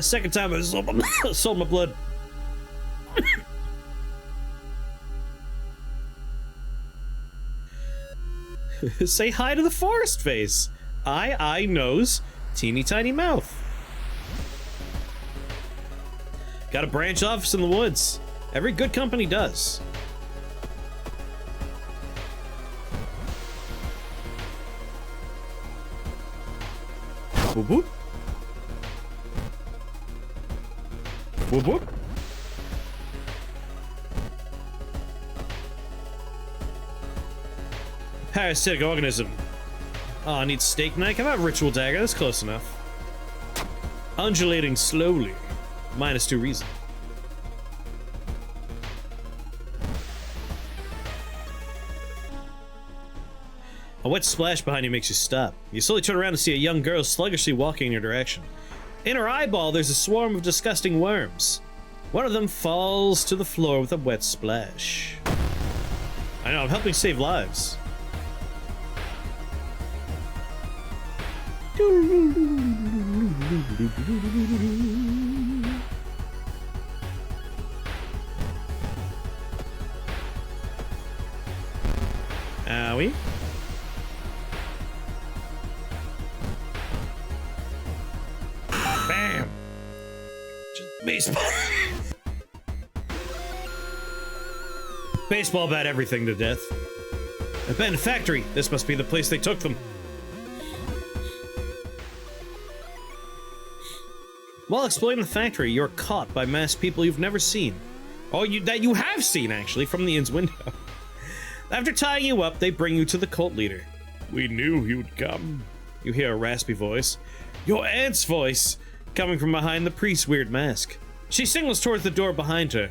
Speaker 1: Second time I sold my blood. Say hi to the forest face. Eye, nose, teeny tiny mouth. Got a branch office in the woods. Every good company does. Whoop whoop. Whoop whoop. Parasitic organism. Oh, I need steak knife. How about ritual dagger? That's close enough. Undulating slowly. -2 reason. A wet splash behind you makes you stop. You slowly turn around to see a young girl sluggishly walking in your direction. In her eyeball, there's a swarm of disgusting worms. One of them falls to the floor with a wet splash. I know, I'm helping save lives. Owie.
Speaker 2: Bam! Just baseball.
Speaker 1: Baseball bat everything to death. Abandoned factory. This must be the place they took them. While exploring the factory, you're caught by masked people you've never seen. Or that you have seen, actually, from the inn's window. After tying you up, they bring you to the cult leader.
Speaker 2: We knew you'd come.
Speaker 1: You hear a raspy voice. Your aunt's voice! Coming from behind the priest's weird mask. She signals towards the door behind her.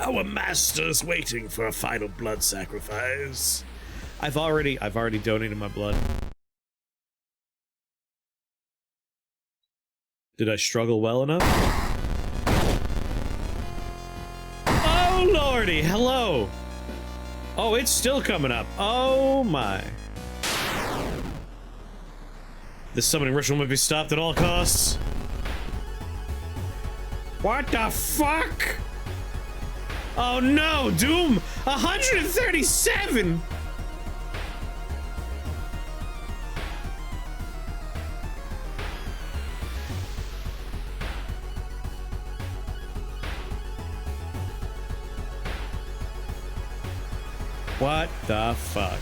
Speaker 2: Our master's waiting for a final blood sacrifice.
Speaker 1: I've already donated my blood. Did I struggle well enough? Oh lordy, hello! Oh, it's still coming up. Oh my. This summoning ritual must be stopped at all costs. What the fuck? Oh no, Doom! 137! What the fuck?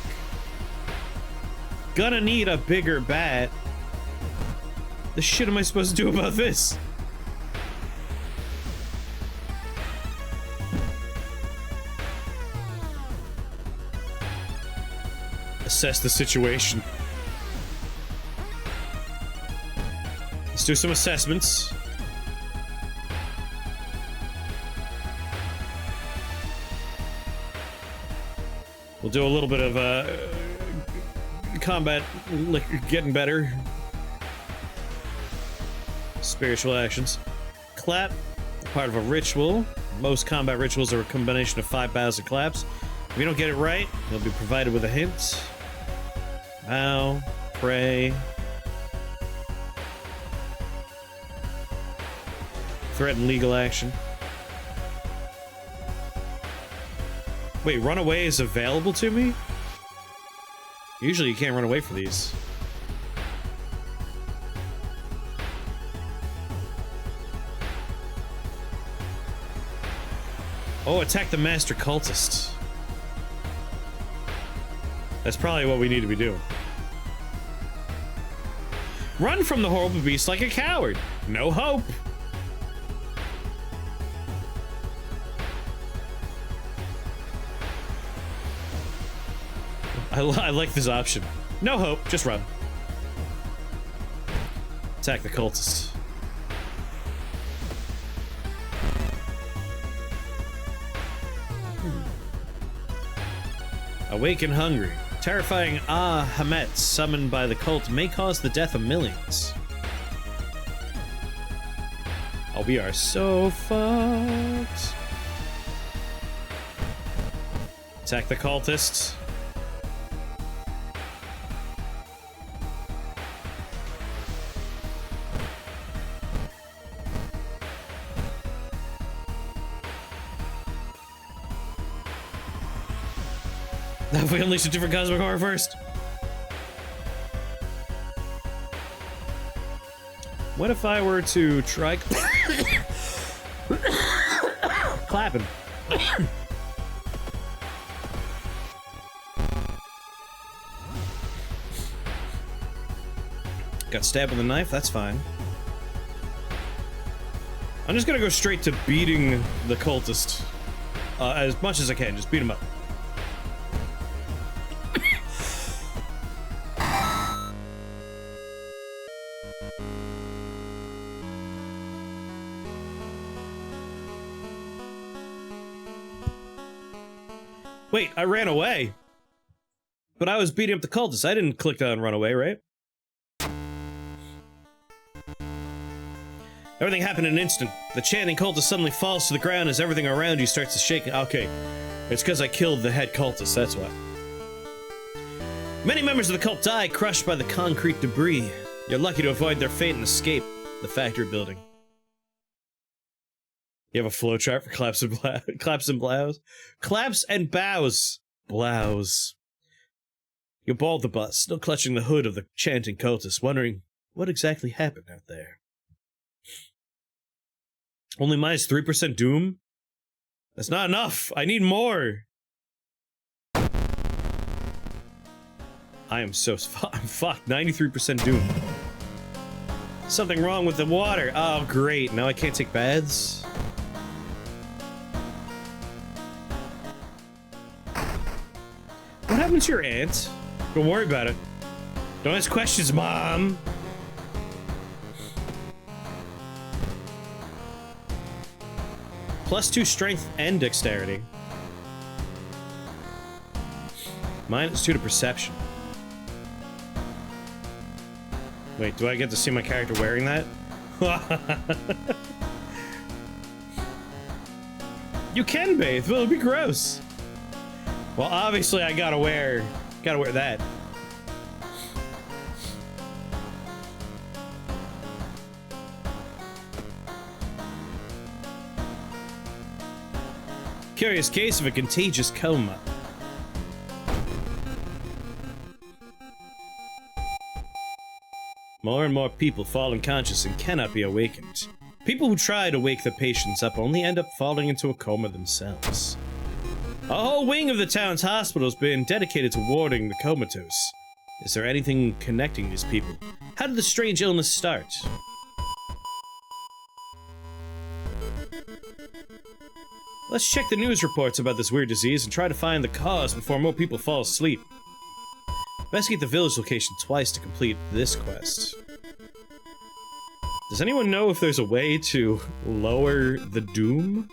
Speaker 1: Gonna need a bigger bat. The shit am I supposed to do about this? Assess the situation. Let's do some assessments. We'll do a little bit of combat, getting better. Spiritual actions. Clap, part of a ritual. Most combat rituals are a combination of 5 bows and claps. If you don't get it right, you'll be provided with a hint. Bow, pray. Threaten legal action. Wait, runaway is available to me? Usually you can't run away for these. Oh, attack the master cultist. That's probably what we need to be doing. Run from the horrible beast like a coward. No hope. I like this option. No hope, just run. Attack the cultist. Awake and hungry. Terrifying Hamet summoned by the cult may cause the death of millions. Oh, we are so fucked. Attack the cultists. Now if we unleash a different cosmic horror first. What if I were to try clapping? Got stabbed with a knife, that's fine. I'm just gonna go straight to beating the cultist as much as I can, just beat him up. Wait, I ran away. But I was beating up the cultists. I didn't click on run away, right? Everything happened in an instant. The chanting cultist suddenly falls to the ground as everything around you starts to shake. Okay, it's because I killed the head cultist, that's why. Many members of the cult die, crushed by the concrete debris. You're lucky to avoid their fate and escape the factory building. You have a flowchart for claps and blows? Claps and bows. Blouse. You board the bus, still clutching the hood of the chanting cultist, wondering what exactly happened out there. Only minus 3% doom? That's not enough! I need more! I am so I'm fucked. 93% doom. Something wrong with the water. Oh, great. Now I can't take baths? What happened to your aunt? Don't worry about it. Don't ask questions, Mom! +2 strength and dexterity. -2 to perception. Wait, do I get to see my character wearing that? You can bathe, but it'll be gross. Well, obviously I gotta wear that. Curious case of a contagious coma. More and more people fall unconscious and cannot be awakened. People who try to wake the patients up only end up falling into a coma themselves. A whole wing of the town's hospital has been dedicated to warding the comatose. Is there anything connecting these people? How did the strange illness start? Let's check the news reports about this weird disease and try to find the cause before more people fall asleep. Investigate the village location twice to complete this quest. Does anyone know if there's a way to lower the doom?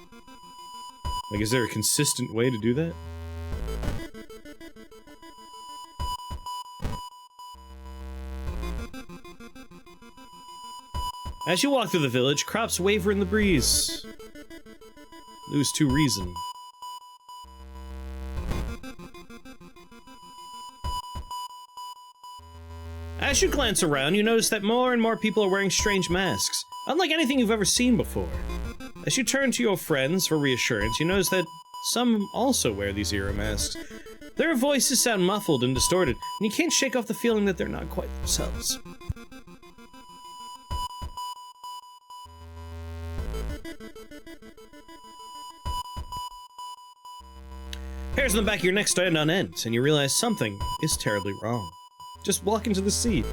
Speaker 1: Like, is there a consistent way to do that? As you walk through the village, crops waver in the breeze. Lose to reason. As you glance around, you notice that more and more people are wearing strange masks, unlike anything you've ever seen before. As you turn to your friends for reassurance, you notice that some also wear these era masks. Their voices sound muffled and distorted, and you can't shake off the feeling that they're not quite themselves. Hairs on the back of your neck stand on end, and you realize something is terribly wrong. Just walk into the sea.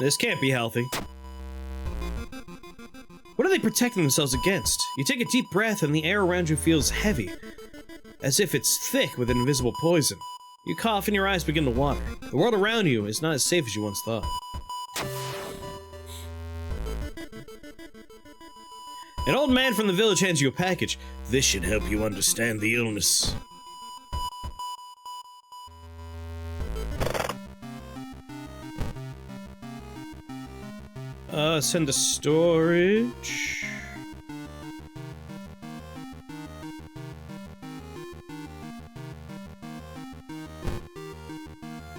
Speaker 1: This can't be healthy. What are they protecting themselves against? You take a deep breath and the air around you feels heavy. as if it's thick with invisible poison. You cough and your eyes begin to water. The world around you is not as safe as you once thought. An old man from the village hands you a package.
Speaker 2: This should help you understand the illness.
Speaker 1: Send to storage.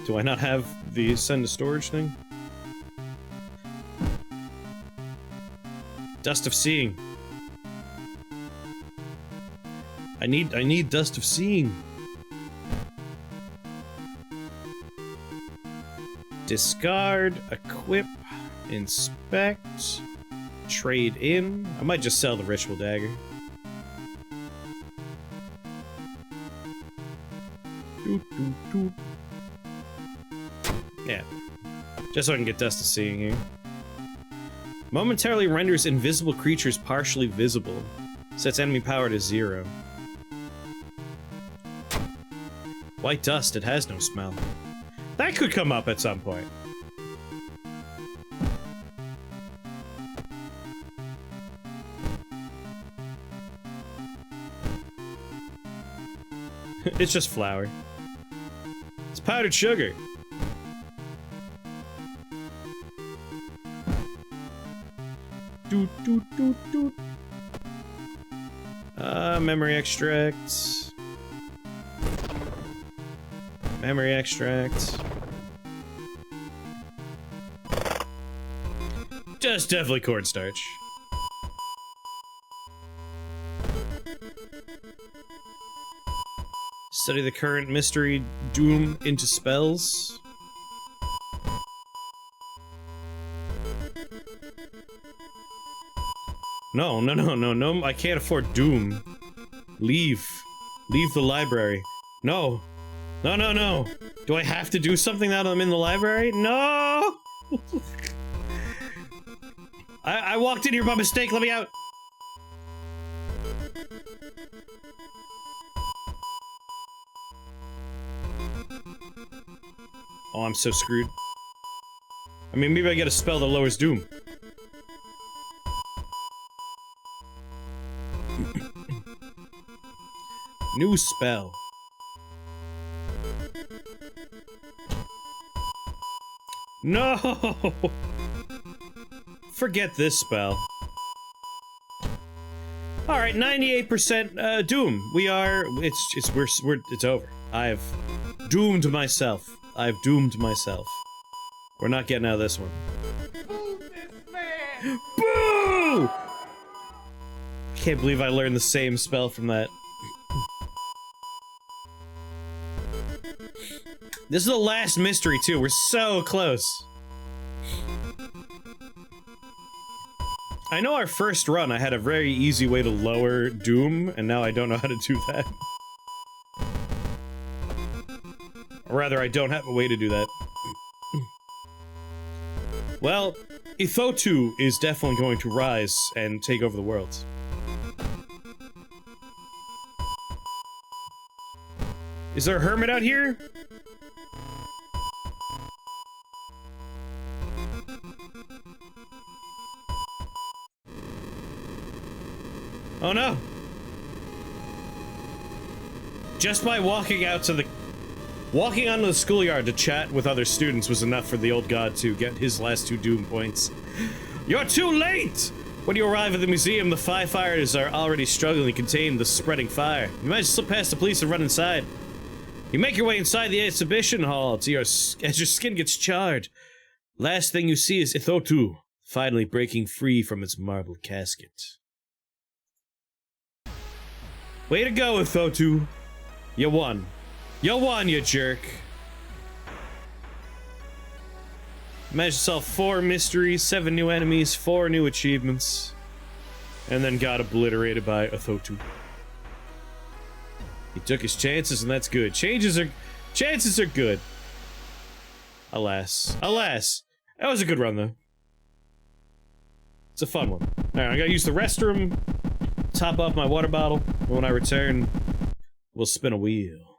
Speaker 1: Do I not have the send to storage thing? Dust of Seeing. I need Dust of Seeing. Discard, equip, inspect, trade in. I might just sell the ritual dagger. Yeah. Just so I can get Dust of Seeing here. Momentarily renders invisible creatures partially visible. Sets enemy power to 0. White dust, it has no smell. That could come up at some point. It's just flour. It's powdered sugar. Memory extract. Memory extract. Just definitely cornstarch. Study the current mystery doom into spells. No, I can't afford doom. Leave. Leave the library. No. No. Do I have to do something now that I'm in the library? No! I walked in here by mistake, let me out! Oh, I'm so screwed. I mean, maybe I get a spell that lowers doom. New spell. No! Forget this spell. Alright, 98% doom. It's over. I've doomed myself. I've doomed myself. We're not getting out of this one.
Speaker 3: Boo this man!
Speaker 1: Boo! Can't believe I learned the same spell from that. This is the last mystery, too. We're so close. I know our first run, I had a very easy way to lower doom, and now I don't know how to do that. Or rather, I don't have a way to do that. Well, Ithotu is definitely going to rise and take over the world. Is there a hermit out here? Oh no! Just by walking onto the schoolyard to chat with other students was enough for the old god to get his last 2 doom points. You're too late! When you arrive at the museum, the firefighters are already struggling to contain the spreading fire. You might slip past the police and run inside. You make your way inside the exhibition hall as your skin gets charred. Last thing you see is Ithotu, finally breaking free from its marble casket. Way to go, Ithotu. You won. You won, you jerk. Managed to solve 4 mysteries, 7 new enemies, 4 new achievements, and then got obliterated by Ithotu. He took his chances, and that's good. Chances are good. Alas. Alas. That was a good run, though. It's a fun one. Alright, I gotta use the restroom, top off my water bottle, and when I return, We'll spin a wheel.